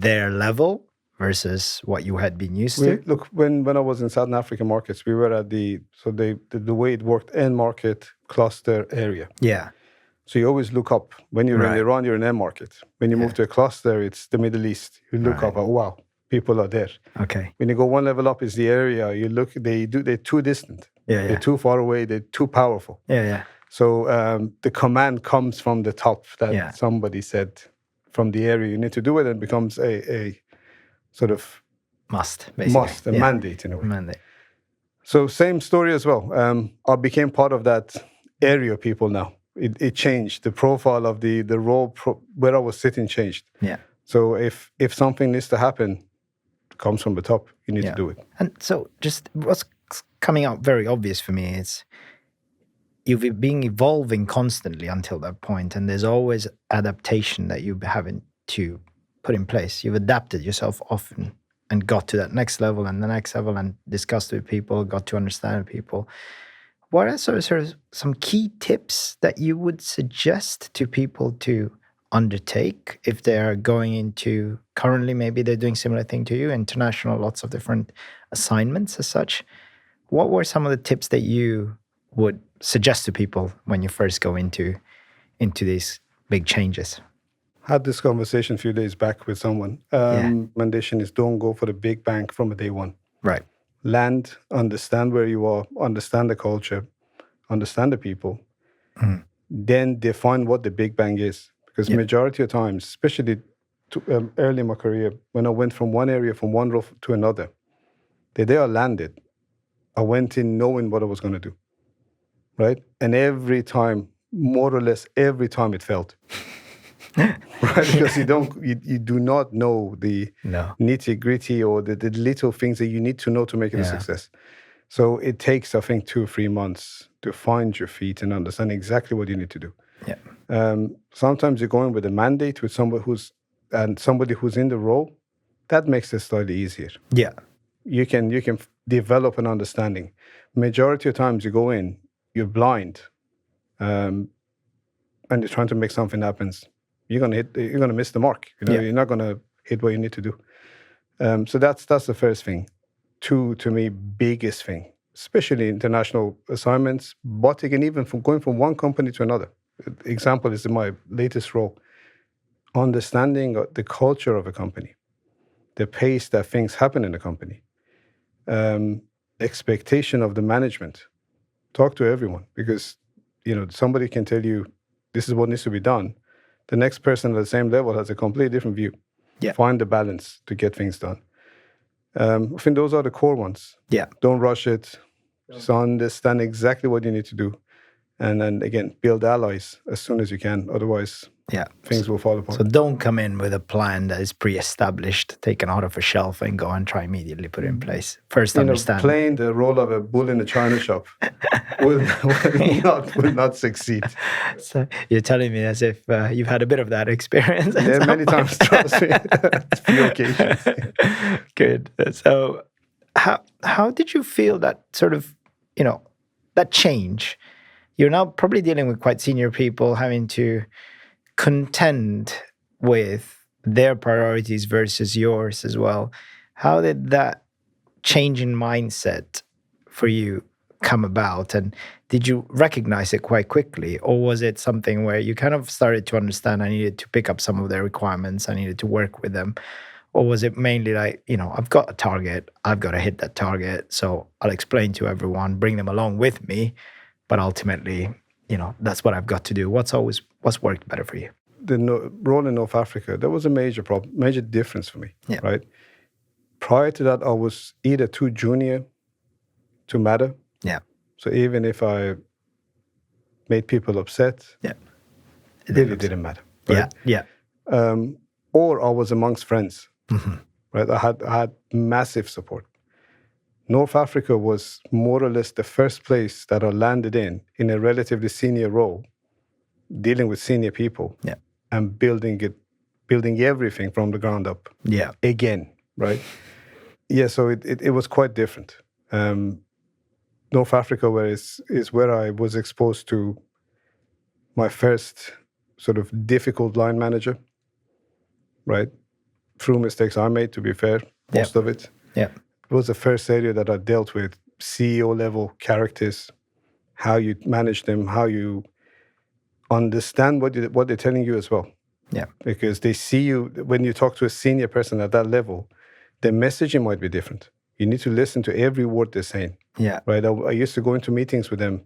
their level versus what you had been used to? Look, when I was in Southern African markets, we were at the way it worked, end market cluster area. Yeah. So you always look up. When you're in Iran, you're in end market. When you move to a cluster, it's the Middle East. You look up, wow, people are there. Okay. When you go one level up is the area. You look, they're too distant. They're too far away. They're too powerful. So the command comes from the top that somebody said from the area you need to do it, and it becomes a sort of mandate in a way. Mandate. So same story as well. I became part of that area of people now. It changed. The profile of the role where I was sitting changed. Yeah. So if something needs to happen, it comes from the top. You need to do it. And so just what's coming out very obvious for me is you've been evolving constantly until that point, and there's always adaptation that you're having to put in place. You've adapted yourself often and got to that next level and the next level and discussed with people, got to understand people. What are sort of some key tips that you would suggest to people to undertake if they are going into, currently maybe they're doing similar thing to you, international, lots of different assignments as such? What were some of the tips that you would suggest to people when you first go into these big changes? Had this conversation a few days back with someone. Recommendation is don't go for the big bang from day one. Right. Land, understand where you are, understand the culture, understand the people, then define what the big bang is. Because majority of times, especially early in my career, when I went from one area, from one role to another, the day I landed, I went in knowing what I was going to do, right? And every time, more or less every time it failed. Right? Because you do not know the nitty-gritty or the little things that you need to know to make it a success. So it takes, I think, 2 or 3 months to find your feet and understand exactly what you need to do. Sometimes you're going with a mandate with somebody who's in the role. That makes it slightly easier. You can develop an understanding. Majority of times you go in, you're blind, and you're trying to make something happen. You're gonna miss the mark. You're not gonna hit what you need to do. So that's the first thing. 2, to me, biggest thing, especially international assignments, but again, even from going from one company to another. Example is in my latest role, understanding the culture of a company, the pace that things happen in a company, expectation of the management. Talk to everyone, because somebody can tell you this is what needs to be done. The next person at the same level has a completely different view. Find the balance to get things done. I think those are the core ones. Don't rush it. Just understand exactly what you need to do. And then, again, build allies as soon as you can. Otherwise, things will fall apart. So don't come in with a plan that is pre-established, taken out of a shelf and go and try immediately put it in place. First, understand. Playing the role of a bull in a china shop will not succeed. So you're telling me as if you've had a bit of that experience. Yeah, many times, trust me. A few occasions. Good. So how did you feel that sort of, that change? You're now probably dealing with quite senior people having to contend with their priorities versus yours as well. How did that change in mindset for you come about? And did you recognize it quite quickly? Or was it something where you kind of started to understand I needed to pick up some of their requirements, I needed to work with them? Or was it mainly like, I've got a target, I've got to hit that target, so I'll explain to everyone, bring them along with me, but ultimately, that's what I've got to do. What's worked better for you? The role in North Africa, that was a major problem, major difference for me, right? Prior to that, I was either too junior to matter. Yeah. So even if I made people upset, Yeah. It really didn't matter. Right? Yeah. Or I was amongst friends. Right? I had massive support. North Africa was more or less the first place that I landed in a relatively senior role, dealing with senior people, Yeah. and building everything from the ground up. Yeah. Again, right? Yeah, so it was quite different. North Africa is where I was exposed to my first sort of difficult line manager, right? Through mistakes I made, to be fair, most of it. Yeah. It was the first area that I dealt with CEO level characters, how you manage them, how you understand what they're telling you as well. Yeah. Because they see you, when you talk to a senior person at that level, the messaging might be different. You need to listen to every word they're saying. Yeah. Right? I used to go into meetings with them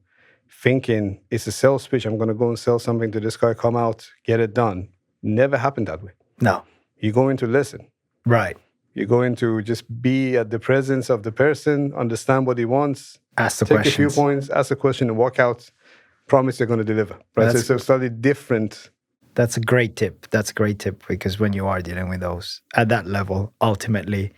thinking it's a sales pitch. I'm going to go and sell something to this guy, come out, get it done. Never happened that way. No. You go in to listen. Right. You're going to just be at the presence of the person, understand what he wants, Ask the take questions. a few points, ask a question, and walk out. Promise you're going to deliver. Right? So it's a slightly different. That's a great tip. That's a great tip, because when you are dealing with those at that level, ultimately,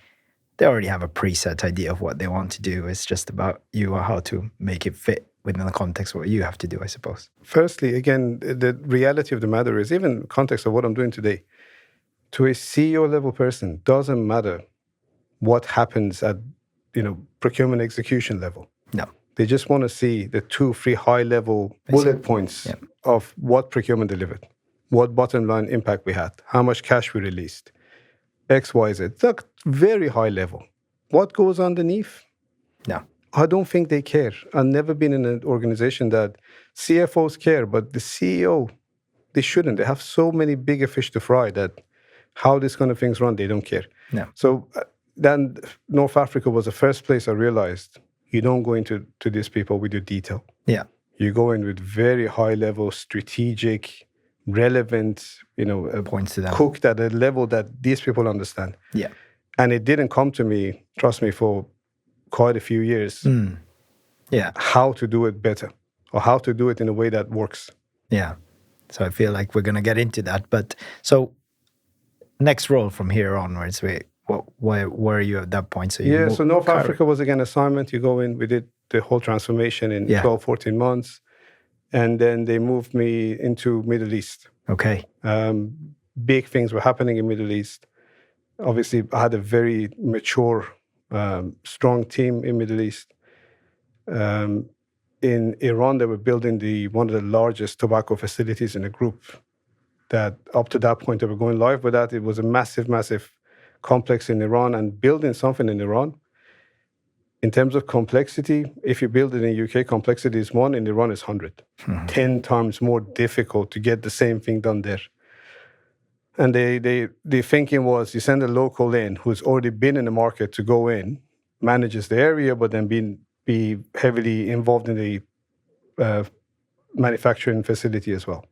they already have a preset idea of what they want to do. It's just about you or how to make it fit within the context of what you have to do, I suppose. Firstly, again, the reality of the matter is, even in the context of what I'm doing today, to a CEO level person, doesn't matter what happens at, procurement execution level. No. They just want to see the 2-3 high level bullet points of what procurement delivered, what bottom line impact we had, how much cash we released, X, Y, Z. It's like very high level. What goes underneath? No. I don't think they care. I've never been in an organization that CFOs care, but the CEO, they shouldn't. They have so many bigger fish to fry that how these kind of things run, they don't care. No. So then North Africa was the first place I realized you don't go into these people with your detail. Yeah. You go in with very high level, strategic, relevant, points to them, cooked at a level that these people understand. Yeah. And it didn't come to me, trust me, for quite a few years, Yeah. how to do it better or how to do it in a way that works. Yeah. So I feel like we're going to get into that. But so next role from here onwards, where were you at that point? So North Africa was again assignment. You go in, we did the whole transformation in 12, 14 months. And then they moved me into Middle East. Okay. Big things were happening in Middle East. Obviously, I had a very mature, strong team in Middle East. In Iran, they were building one of the largest tobacco facilities in the group. That up to that point, they were going live with that. It was a massive, massive complex in Iran, and building something in Iran, in terms of complexity, if you build it in UK, complexity is 1, in Iran is 100. 10 times more difficult to get the same thing done there. And the thinking was, you send a local in who's already been in the market to go in, manages the area, but then be heavily involved in the manufacturing facility as well.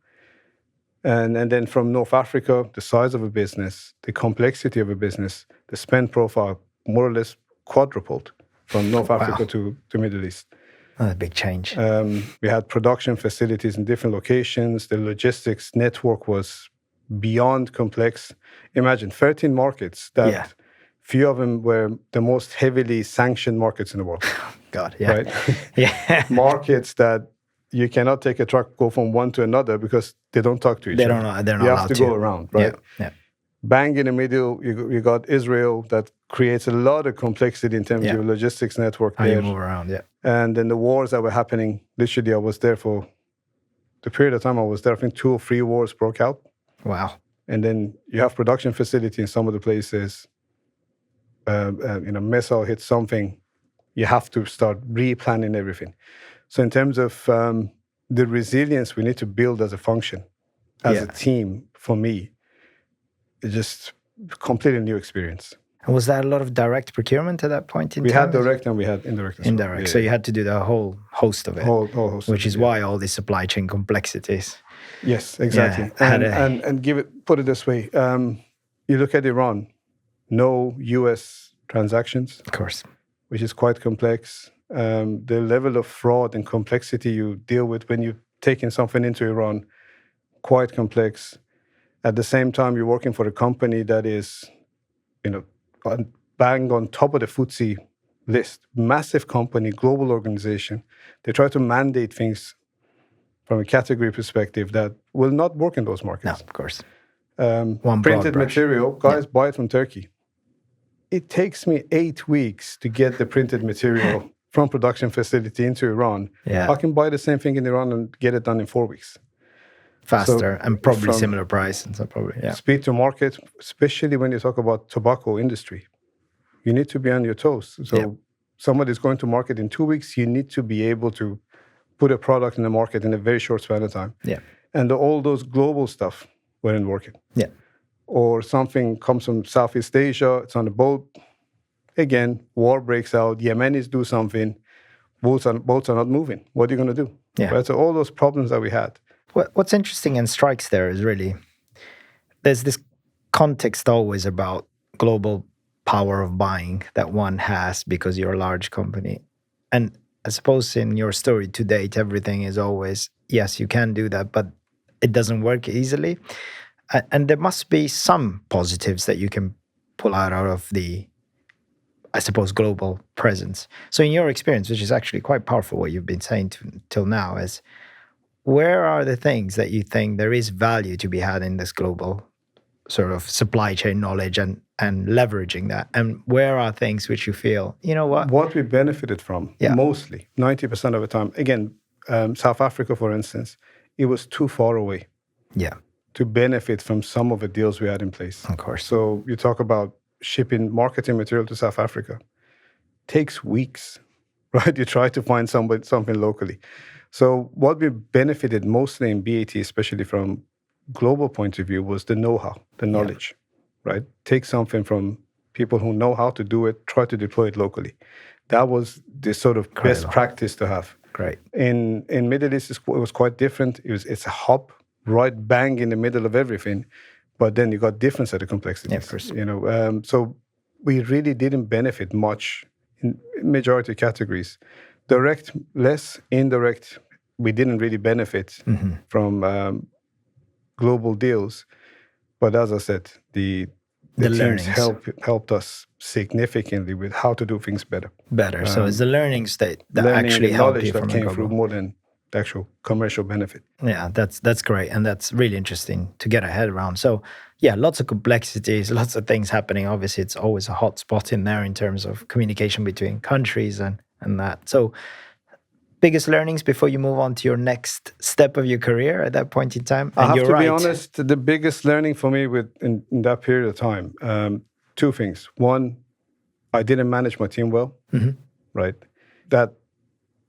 And then from North Africa, the size of a business, the complexity of a business, the spend profile more or less quadrupled from North Africa to Middle East. That's a big change. We had production facilities in different locations. The logistics network was beyond complex. Imagine 13 markets that few of them were the most heavily sanctioned markets in the world. God, yeah. Right? Yeah. Markets that you cannot take a truck, go from one to another because they don't talk to each other. They're not you allowed have to go around, right? Yeah. Bang in the middle, you got Israel that creates a lot of complexity in terms of your logistics network How there. you move around, And then the wars that were happening, literally I was there for the period of time I was there, I think 2 or 3 wars broke out. Wow. And then you have production facility in some of the places, missile hits something, you have to start replanning everything. So in terms of the resilience we need to build as a function, as a team, for me, it's just completely new experience. And was that a lot of direct procurement at that point in time? We had direct and we had indirect as well. Indirect. So you had to do the whole host of it. Whole host which is why all these supply chain complexities. Yes, exactly. Put it this way. You look at Iran, no US transactions. Of course. Which is quite complex. the level of fraud and complexity you deal with when you're taking something into Iran, quite complex. At the same time, you're working for a company that is, bang on top of the FTSE list. Massive company, global organization. They try to mandate things from a category perspective that will not work in those markets. No, of course. Printed material, guys buy it from Turkey. It takes me 8 weeks to get the printed material from production facility into Iran. Yeah. I can buy the same thing in Iran and get it done in 4 weeks. Faster and probably similar price. And so probably, speed to market, especially when you talk about tobacco industry. You need to be on your toes. So somebody's going to market in 2 weeks, you need to be able to put a product in the market in a very short span of time. Yeah. And all those global stuff weren't working. Yeah. Or something comes from Southeast Asia, it's on a boat. Again, war breaks out, Yemenis do something, boats are not moving. What are you going to do? Yeah. Right? So all those problems that we had. What's interesting and strikes there is really, there's this context always about global power of buying that one has because you're a large company. And I suppose in your story to date, everything is always, yes, you can do that, but it doesn't work easily. And there must be some positives that you can pull out of the, I suppose, global presence. So in your experience, which is actually quite powerful, what you've been saying till now, is where are the things that you think there is value to be had in this global sort of supply chain knowledge and leveraging that? And where are things which you feel, you know what? What we benefited from, mostly, 90% of the time. Again, South Africa, for instance, it was too far away to benefit from some of the deals we had in place. Of course. So you talk about shipping marketing material to South Africa. Takes weeks, right? You try to find something locally. So what we benefited mostly in BAT, especially from global point of view, was the know-how, the knowledge, right? Take something from people who know how to do it, try to deploy it locally. That was the sort of best practice to have. Great. In Middle East, it was quite different. It's a hub right bang in the middle of everything, but then you got different set of complexities. Yeah, of course. So we really didn't benefit much in majority categories. Direct, less. Indirect, we didn't really benefit from global deals. But as I said, the teams helped us significantly with how to do things better. So it's the learning state that actually helped you from that came through more than the actual commercial benefit. Yeah, that's great. And that's really interesting to get a head around. So yeah, lots of complexities, lots of things happening. Obviously, it's always a hot spot in there in terms of communication between countries and that. So biggest learnings before you move on to your next step of your career at that point in time? And I have to be honest, the biggest learning for me in that period of time, two things. One, I didn't manage my team well, right? That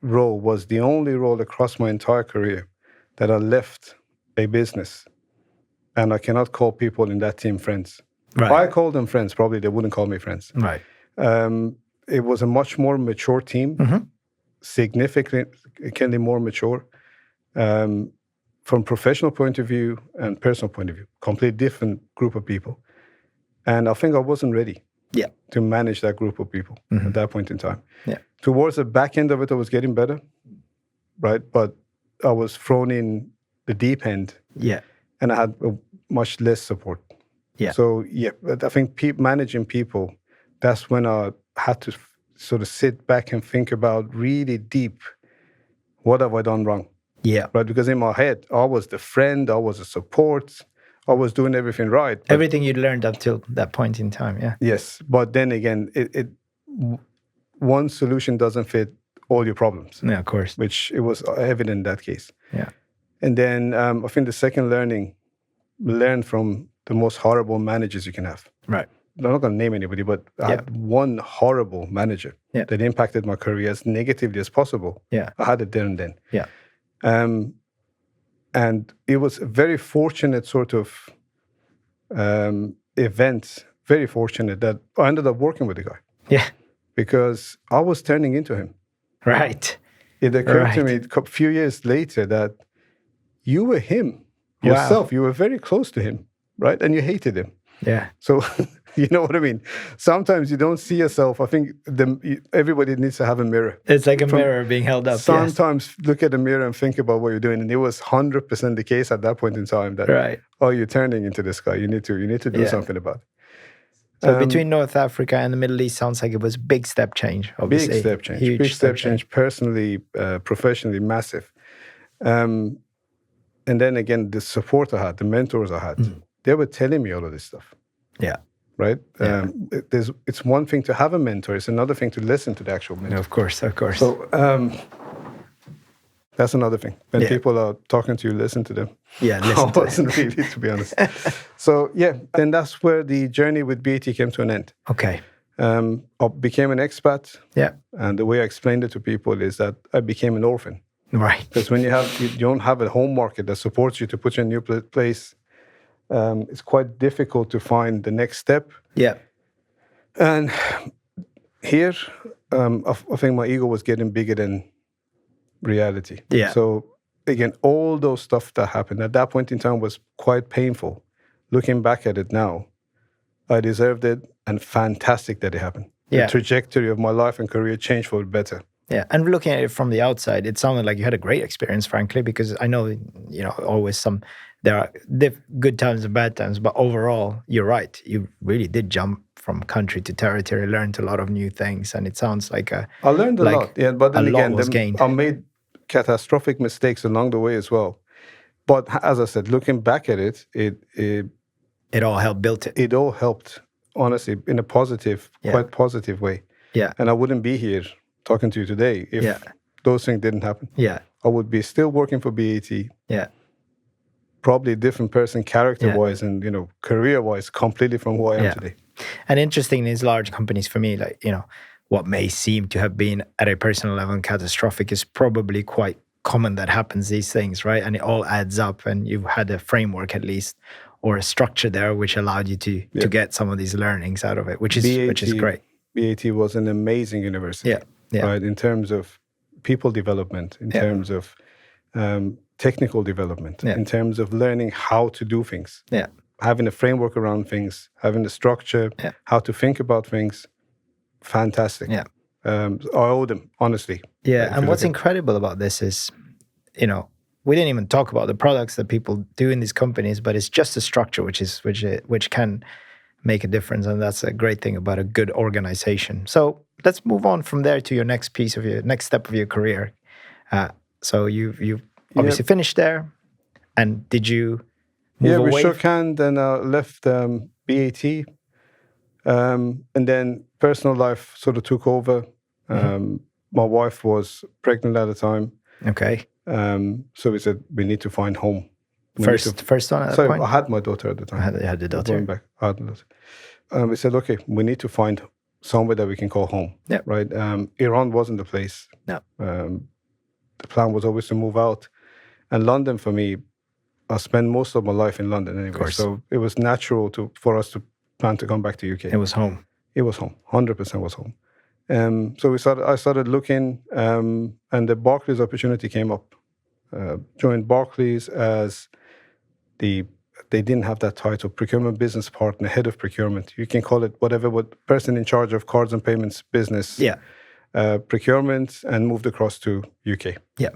role was the only role across my entire career that I left a business and I cannot call people in that team friends. Right. If I called them friends, probably they wouldn't call me friends. Right. It was a much more mature team, significantly more mature. From professional point of view and personal point of view, completely different group of people. And I think I wasn't ready to manage that group of people at that point in time. Yeah. Towards the back end of it, I was getting better, right? But I was thrown in the deep end. Yeah. And I had much less support. Yeah. So, but I think managing people, that's when I had to sort of sit back and think about really deep, what have I done wrong? Yeah. Right? Because in my head, I was the friend, I was the support, I was doing everything right. Everything you'd learned up till that point in time, yeah. Yes. But then again, one solution doesn't fit all your problems. Yeah, of course. Which it was evident in that case. Yeah. And then I think the second learn from the most horrible managers you can have. Right. I'm not going to name anybody, but I had one horrible manager that impacted my career as negatively as possible. Yeah. I had it there and then. Yeah. And it was a very fortunate sort of event, very fortunate that I ended up working with the guy. Yeah. Because I was turning into him. Right. It occurred to me a few years later that you were him yourself. Wow. You were very close to him, right? And you hated him. Yeah. So You know what I mean? Sometimes you don't see yourself. I think everybody needs to have a mirror. It's like a mirror being held up. Sometimes look at the mirror and think about what you're doing. And it was 100% the case at that point in time that, right. oh, you're turning into this guy. You need to do something about it. So between North Africa and the Middle East, sounds like it was a big step change, obviously. Big step change. Huge big step change. Personally, professionally, massive. And then again, the support I had, the mentors I had, they were telling me all of this stuff. Yeah. Right? Yeah. It's one thing to have a mentor. It's another thing to listen to the actual mentor. Of course. So that's another thing. When people are talking to you, listen to them. Yeah, listen to them. I wasn't really, to be honest. So then that's where the journey with BAT came to an end. Okay. I became an expat. Yeah. And the way I explained it to people is that I became an orphan. Right. Because when you don't have a home market that supports you to put you in a new place, it's quite difficult to find the next step. Yeah. And here, I think my ego was getting bigger than reality. Yeah. So again, all those stuff that happened at that point in time was quite painful. Looking back at it now, I deserved it, and fantastic that it happened. Yeah. The trajectory of my life and career changed for the better. Yeah, and looking at it from the outside, it sounded like you had a great experience, frankly, because I know, always there are good times and bad times, but overall, you're right. You really did jump from country to territory, learned a lot of new things, and it sounds like I learned a lot, yeah, but then again, gained. I made catastrophic mistakes along the way as well. But as I said, looking back at it, it all helped build it. It all helped, honestly, in a positive, quite positive way. Yeah. And I wouldn't be here talking to you today if those things didn't happen. Yeah. I would be still working for BAT. Yeah. Probably a different person character-wise and, career-wise, completely from who I am today. And interesting in these large companies, for me, what may seem to have been at a personal level catastrophic is probably quite common that happens, these things, right? And it all adds up, and you've had a framework at least, or a structure there which allowed you to get some of these learnings out of it, which is great. BAT was an amazing university. Yeah. Right, in terms of people development, in terms of technical development, in terms of learning how to do things, having a framework around things, having the structure, how to think about things. Fantastic. Yeah. I owe them, honestly. Yeah, and what's incredible about this is, we didn't even talk about the products that people do in these companies, but it's just a structure which can make a difference, and that's a great thing about a good organization. So let's move on from there to your next step of your career. So you obviously finished there, and did you move away? We shook hands and left BAT, and then personal life sort of took over. My wife was pregnant at the time. Okay. So we said we need to find home. First one at that point? I had my daughter at the time. I had the daughter. Going back, I had the daughter. We said, okay, we need to find somewhere that we can call home. Yeah. Right. Iran wasn't the place. No. The plan was always to move out, and London for me, I spent most of my life in London anyway. So it was natural for us to plan to come back to UK. It was home. It was home. 100% was home. So I started looking, and the Barclays opportunity came up. Joined Barclays as they didn't have that title, procurement business partner, head of procurement. You can call it whatever, person in charge of cards and payments business, procurement, and moved across to UK. Yeah.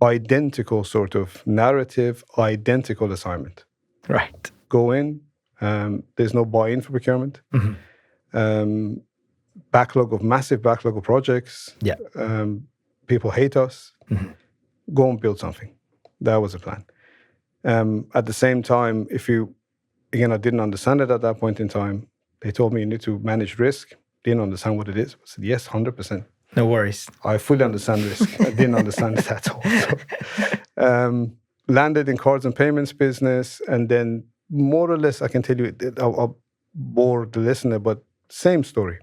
Identical sort of narrative, identical assignment. Right. Go in. There's no buy-in for procurement. Mm-hmm. Massive backlog of projects. Yeah. People hate us. Mm-hmm. Go and build something. That was the plan. At the same time, I didn't understand it at that point in time. They told me you need to manage risk. Didn't understand what it is. I said, yes, 100%. No worries. I fully understand risk. I didn't understand it at all. So, landed in cards and payments business, and then more or less, I can tell you, I'll bore the listener, but same story.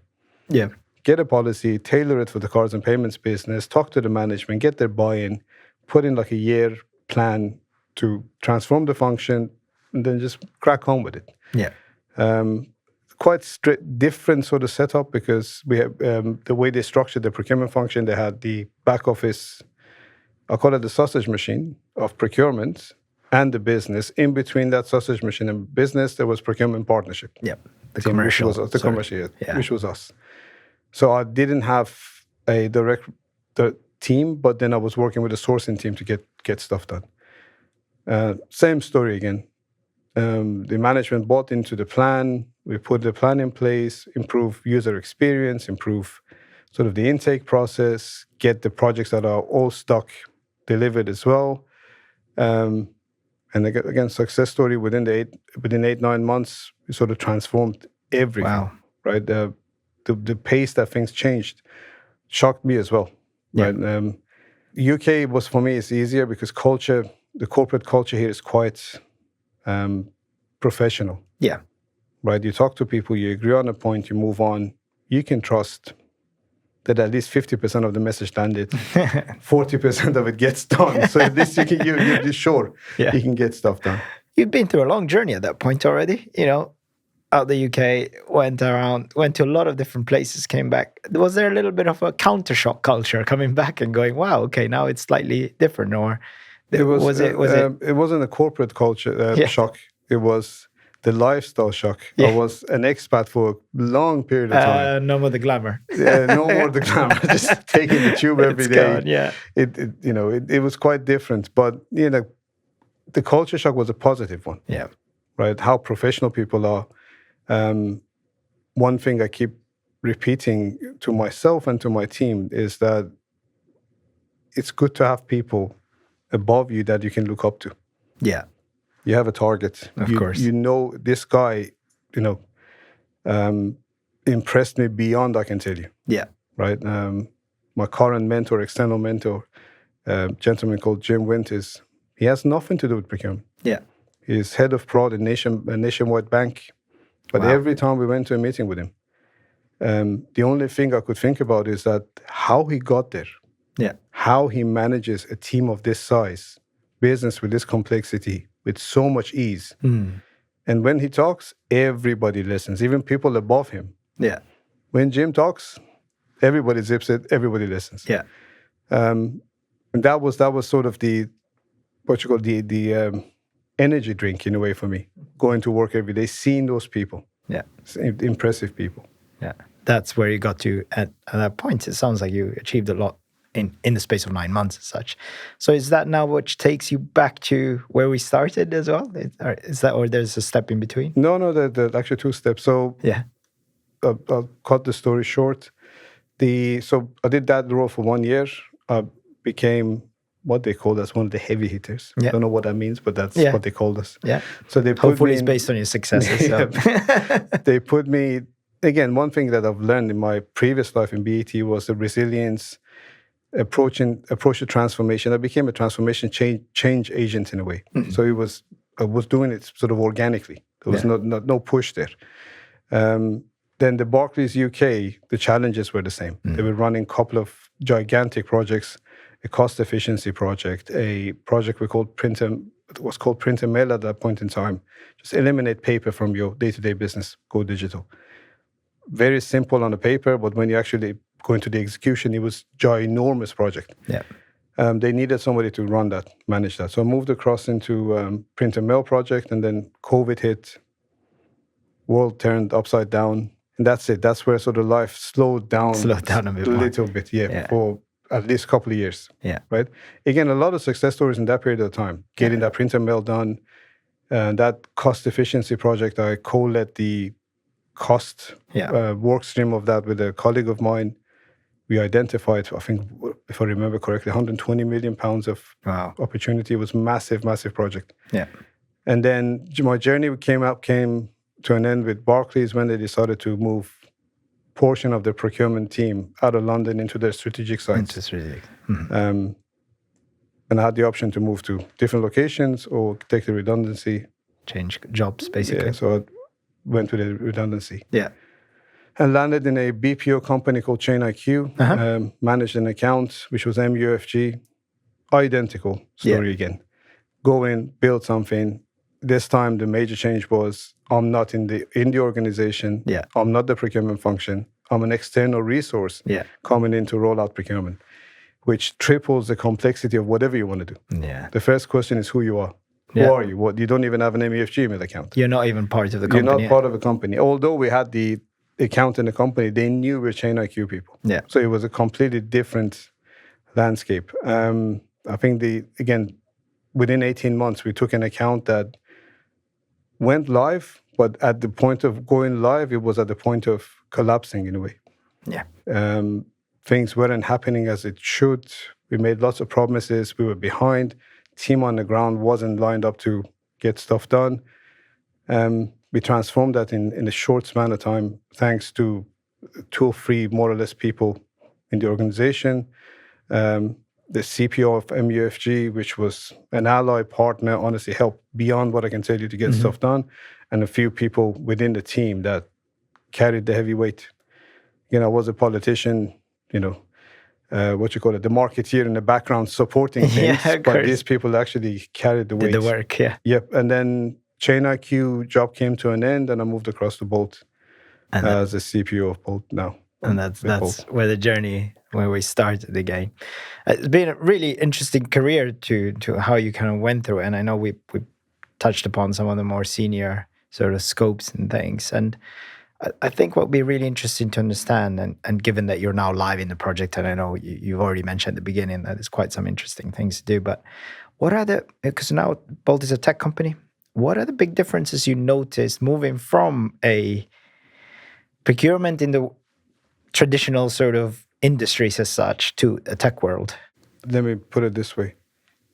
Yeah. Get a policy, tailor it for the cards and payments business, talk to the management, get their buy-in, put in like a year plan to transform the function, and then just crack on with it. Yeah. Quite different sort of setup, because we have the way they structured the procurement function. They had the back office, I call it the sausage machine of procurement, and the business. In between that sausage machine and business, there was procurement partnership. Yep. The team, commercial. which was the commercial, Yeah. which was us. So I didn't have a direct team, but then I was working with the sourcing team to get stuff done. Same story again. The management bought into the plan. We put the plan in place, improve user experience, improve sort of the intake process, get the projects that are all stock delivered as well. And again, success story within 8-9 months, we sort of transformed everything. Wow. Right? The pace that things changed shocked me as well. Yeah. Right? UK was, for me, it's easier because the corporate culture here is quite professional. Yeah. Right? You talk to people, you agree on a point, you move on. You can trust that at least 50% of the message landed, 40% of it gets done. So at least you're just sure you can get stuff done. You've been through a long journey at that point already, out the UK, went to a lot of different places, came back. Was there a little bit of a counter shock culture coming back and going, wow, okay, now it's slightly different? Or it wasn't a corporate culture shock. It was the lifestyle shock. Yeah. I was an expat for a long period of time. No more the glamour. No more the glamour. Just taking the tube every day. Gone, yeah. It was quite different. But the culture shock was a positive one. Yeah. Right. How professional people are. One thing I keep repeating to myself and to my team is that it's good to have people above you that you can look up to. Yeah. You have a target. Of course. This guy, impressed me beyond I can tell you. Yeah. Right. My current mentor, external mentor, a gentleman called Jim Winters, he has nothing to do with procurement. Yeah. He's head of prod in a nationwide bank. But every time we went to a meeting with him, the only thing I could think about is that how he got there. Yeah. How he manages a team of this size, business with this complexity, with so much ease. Mm. And when he talks, everybody listens, even people above him. Yeah. When Jim talks, everybody zips it, everybody listens. Yeah. And that was sort of the energy drink in a way for me, going to work every day, seeing those people. Yeah. Impressive people. Yeah. That's where you got to at that point. It sounds like you achieved a lot in the space of 9 months as such. So is that now which takes you back to where we started as well? Is that, or there's a step in between? No, there are actually 2 steps. So yeah, I'll cut the story short. So I did that role for 1 year. I became what they called us one of the heavy hitters. Yeah. I don't know what that means, but that's what they called us. Yeah. So they put hopefully me it's based on your successes. So. They put me, again, one thing that I've learned in my previous life in BAT was the resilience, approach to transformation. I became a transformation change agent in a way. Mm-hmm. So I was doing it sort of organically. There was no push there. Then the Barclays UK, the challenges were the same. Mm-hmm. They were running a couple of gigantic projects, a cost efficiency project, a project it was called Print and Mail at that point in time. Just eliminate paper from your day-to-day business, go digital. Very simple on the paper, but when you actually go into the execution, it was a ginormous project. Yeah. They needed somebody to manage that. So I moved across into Print and Mail project, and then COVID hit, world turned upside down, and that's it. That's where sort of life slowed down a little bit, for at least a couple of years. Yeah. Right? Again, a lot of success stories in that period of time. Getting that Print and Mail done, that cost efficiency project, I co-led the cost work stream of that with a colleague of mine. We identified, I think, if I remember correctly, 120 million pounds of opportunity. It was a massive, massive project. Yeah. And then my journey came to an end with Barclays when they decided to move portion of their procurement team out of London into their strategic sites. Mm-hmm. And I had the option to move to different locations or take the redundancy. Change jobs, basically. Yeah, so I went with the redundancy. Yeah. And landed in a BPO company called Chain IQ, managed an account, which was MUFG. Identical story again. Go in, build something. This time, the major change was I'm not in the organization. Yeah. I'm not the procurement function. I'm an external resource coming in to roll out procurement, which triples the complexity of whatever you want to do. Yeah. The first question is who you are. Who Yeah. are you? What? You don't even have an MUFG email account. You're not even part of the You're company. not part of a company. Although we had the account in the company, they knew we're Chain IQ people. Yeah. So it was a completely different landscape. I think within 18 months, we took an account that went live, but at the point of going live, it was at the point of collapsing in a way. Yeah. Things weren't happening as it should. We made lots of promises. We were behind. Team on the ground wasn't lined up to get stuff done. We transformed that in a short span of time, thanks to 2 or 3 more or less people in the organization. The CPO of MUFG, which was an ally partner, honestly helped beyond what I can tell you to get stuff done, and a few people within the team that carried the heavy weight. I was a politician, the marketeer in the background supporting things, but these people actually carried the weight. Did the work, yeah. Yep, and then Chain IQ job came to an end, and I moved across to Bolt as a CPO of Bolt now. And that's where the journey, where we started again. It's been a really interesting career to how you kind of went through it. And I know we touched upon some of the more senior sort of scopes and things. And I think what would be really interesting to understand, and given that you're now live in the project, and I know you've already mentioned at the beginning that there's quite some interesting things to do, but because now Bolt is a tech company, what are the big differences you noticed moving from a procurement in the traditional sort of industries as such to a tech world? Let me put it this way.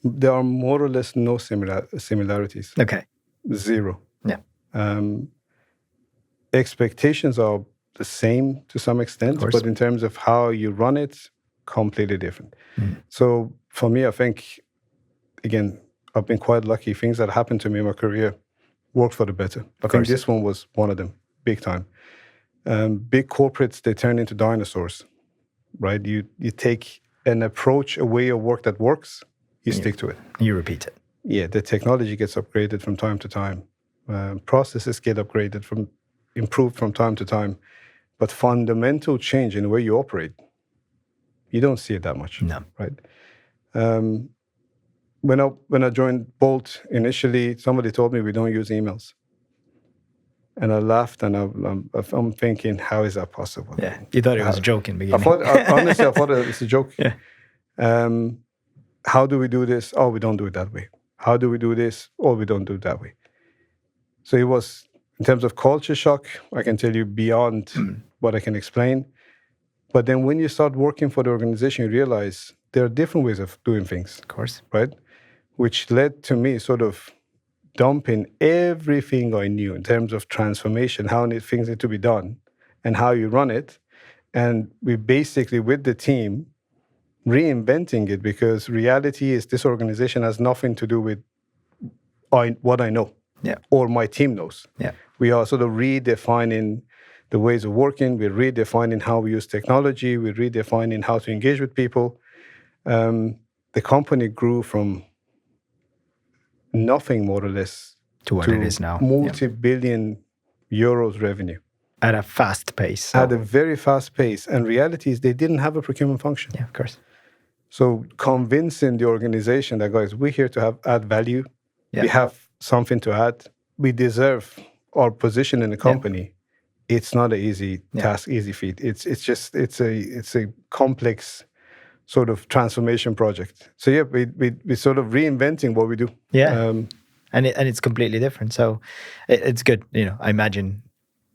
There are more or less no similarities. Okay. 0. Yeah. Expectations are the same to some extent, but in terms of how you run it, completely different. So for me, I think, again, I've been quite lucky. Things that happened to me in my career worked for the better. I think this one was one of them, big time. Big corporates, they turn into dinosaurs, right? You take an approach, a way of work that works, you stick to it. You repeat it. Yeah, the technology gets upgraded from time to time. Processes get improved from time to time. But fundamental change in the way you operate, you don't see it that much. No. Right? When I joined Bolt initially, somebody told me we don't use emails. And I laughed, and I'm thinking, how is that possible? Yeah, you thought it was a joke in the beginning. Honestly, I thought it was a joke. Yeah. How do we do this? Oh, we don't do it that way. How do we do this? Oh, we don't do it that way. So it was, in terms of culture shock, I can tell you beyond what I can explain. But then when you start working for the organization, you realize there are different ways of doing things. Of course. Right? Which led to me sort of dumping everything I knew in terms of transformation, how things need to be done, and how you run it. And we basically, with the team, reinventing it, because reality is this organization has nothing to do with what I know or my team knows. Yeah. We are sort of redefining the ways of working. We're redefining how we use technology. We're redefining how to engage with people. The company grew from nothing, more or less, to what it is now. Multi-billion euros revenue. At a fast pace. At a very fast pace. And reality is they didn't have a procurement function. Yeah, of course. So convincing the organization that, guys, we're here to add value. Yeah. We have something to add. We deserve our position in the company. Yeah. It's not an easy task, easy feat. It's a complex sort of transformation project. So yeah, we sort of reinventing what we do. Yeah, and it's completely different. So it's good. I imagine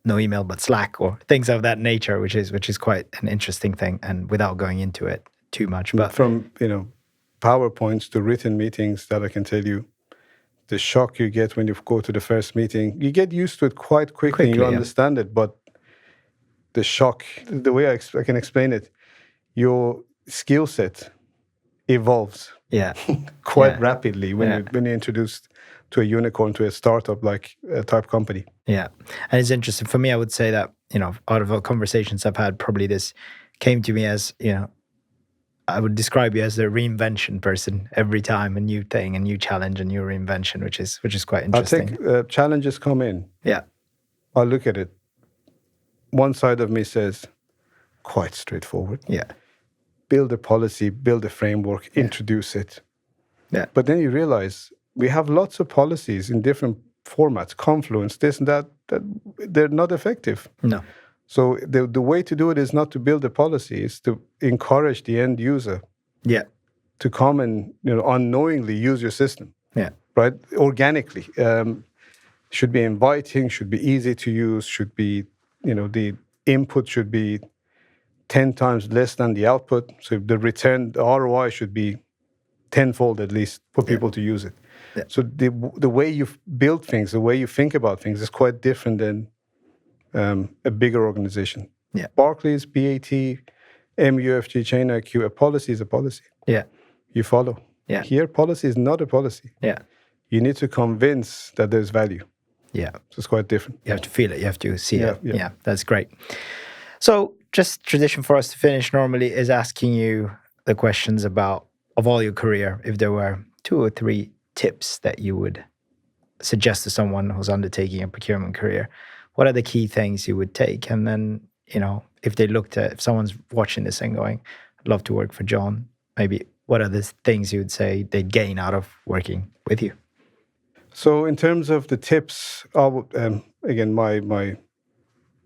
no email but Slack or things of that nature, which is quite an interesting thing. And without going into it too much, but from PowerPoints to written meetings, that I can tell you, the shock you get when you go to the first meeting, you get used to it quite quickly and you understand it. But the shock, the way I can explain it, your skill set evolves quite rapidly when you're introduced to a unicorn, to a startup like a type company. Yeah. And it's interesting. For me, I would say that, out of all conversations I've had, probably this came to me as, I would describe you as the reinvention person. Every time a new thing, a new challenge, a new reinvention, which is quite interesting. I think challenges come in. Yeah. I look at it. One side of me says, quite straightforward. Yeah. Build a policy, build a framework, introduce it. Yeah. But then you realize we have lots of policies in different formats, Confluence, this and that they're not effective. No. So the way to do it is not to build a policy, it's to encourage the end user to come and unknowingly use your system. Yeah. Right? Organically. Should be inviting, should be easy to use, should be, the input should be 10 times less than the output. So the ROI should be tenfold at least for people to use it. Yeah. So the way you build things, the way you think about things is quite different than a bigger organization. Yeah. Barclays, BAT, MUFG, Chain IQ, a policy is a policy. Yeah. You follow. Yeah. Here, policy is not a policy. Yeah. You need to convince that there's value. Yeah. So it's quite different. You have to feel it. You have to see it. Yeah. That's great. So just tradition for us to finish normally is asking you the questions of all your career. If there were 2 or 3 tips that you would suggest to someone who's undertaking a procurement career, what are the key things you would take? And then, if someone's watching this and going, I'd love to work for John, maybe what are the things you would say they'd gain out of working with you? So in terms of the tips, again, my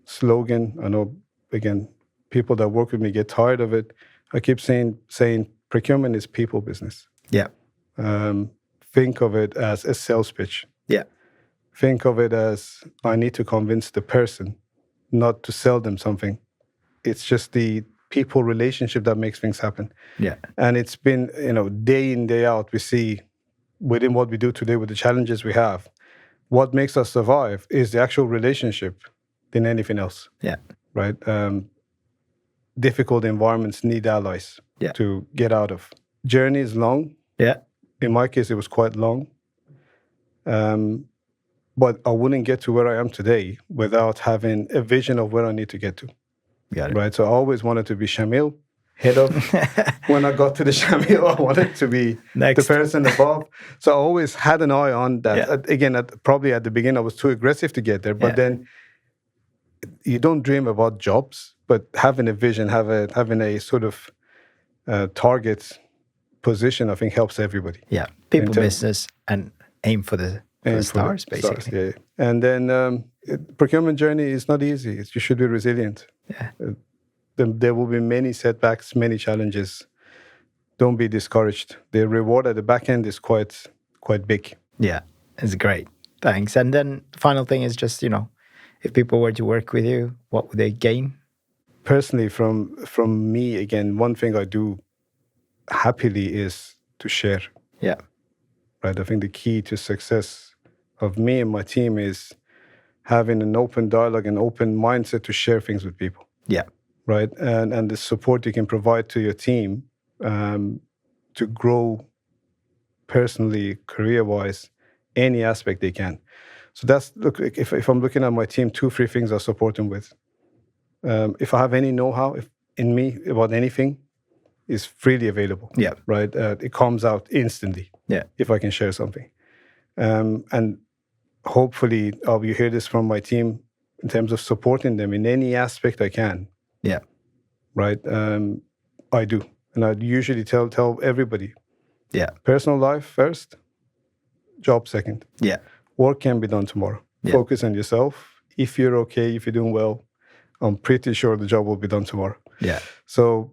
slogan, I know, again, people that work with me get tired of it. I keep saying procurement is people business. Yeah. Think of it as a sales pitch. Yeah. Think of it as I need to convince the person not to sell them something. It's just the people relationship that makes things happen. Yeah. And it's been, day in, day out, we see within what we do today with the challenges we have, what makes us survive is the actual relationship than anything else. Yeah. Right? Difficult environments need allies to get out of. Journey is long. Yeah. In my case, it was quite long. But I wouldn't get to where I am today without having a vision of where I need to get to. Got it. Right? So I always wanted to be Shamil, head of. When I got to the Shamil, I wanted to be the person above. So I always had an eye on that. Yeah. Again, probably at the beginning, I was too aggressive to get there. But then you don't dream about jobs, but having a vision, having a sort of target position, I think helps everybody. Yeah, people business and aim for the stars, basically. Stars, yeah. And then procurement journey is not easy. You should be resilient. Yeah. There will be many setbacks, many challenges. Don't be discouraged. The reward at the back end is quite big. Yeah, it's great. Thanks. And then the final thing is just, if people were to work with you, what would they gain? Personally, from me, again, one thing I do happily is to share. Yeah. Right. I think the key to success of me and my team is having an open dialogue and open mindset to share things with people. Yeah. Right. And the support you can provide to your team to grow personally, career-wise, any aspect they can. So if I'm looking at my team, 2-3 things I support them with. If I have any know-how in me about anything, is freely available. Yeah. Right. It comes out instantly. Yeah. If I can share something. And hopefully I'll hear this from my team in terms of supporting them in any aspect I can. Yeah. Right. I do. And I usually tell everybody. Yeah. Personal life first, job second. Yeah. Work can be done tomorrow. Yeah. Focus on yourself. If you're okay, if you're doing well, I'm pretty sure the job will be done tomorrow. Yeah. So,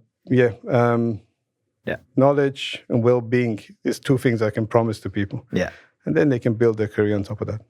knowledge and well-being is 2 things I can promise to people. Yeah. And then they can build their career on top of that.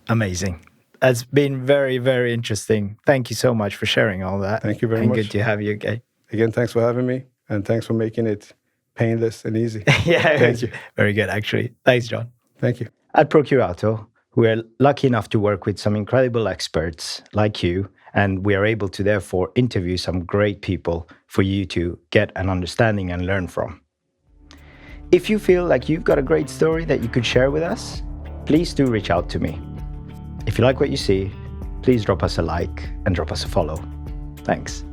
Amazing. It's been very, very interesting. Thank you so much for sharing all that. Thank you very much. And good to have you again. Again, thanks for having me. And thanks for making it painless and easy. Yeah, thank you. Very good, actually. Thanks, John. Thank you. At Procurato, we are lucky enough to work with some incredible experts like you, and we are able to therefore interview some great people for you to get an understanding and learn from. If you feel like you've got a great story that you could share with us, please do reach out to me. If you like what you see, please drop us a like and drop us a follow. Thanks.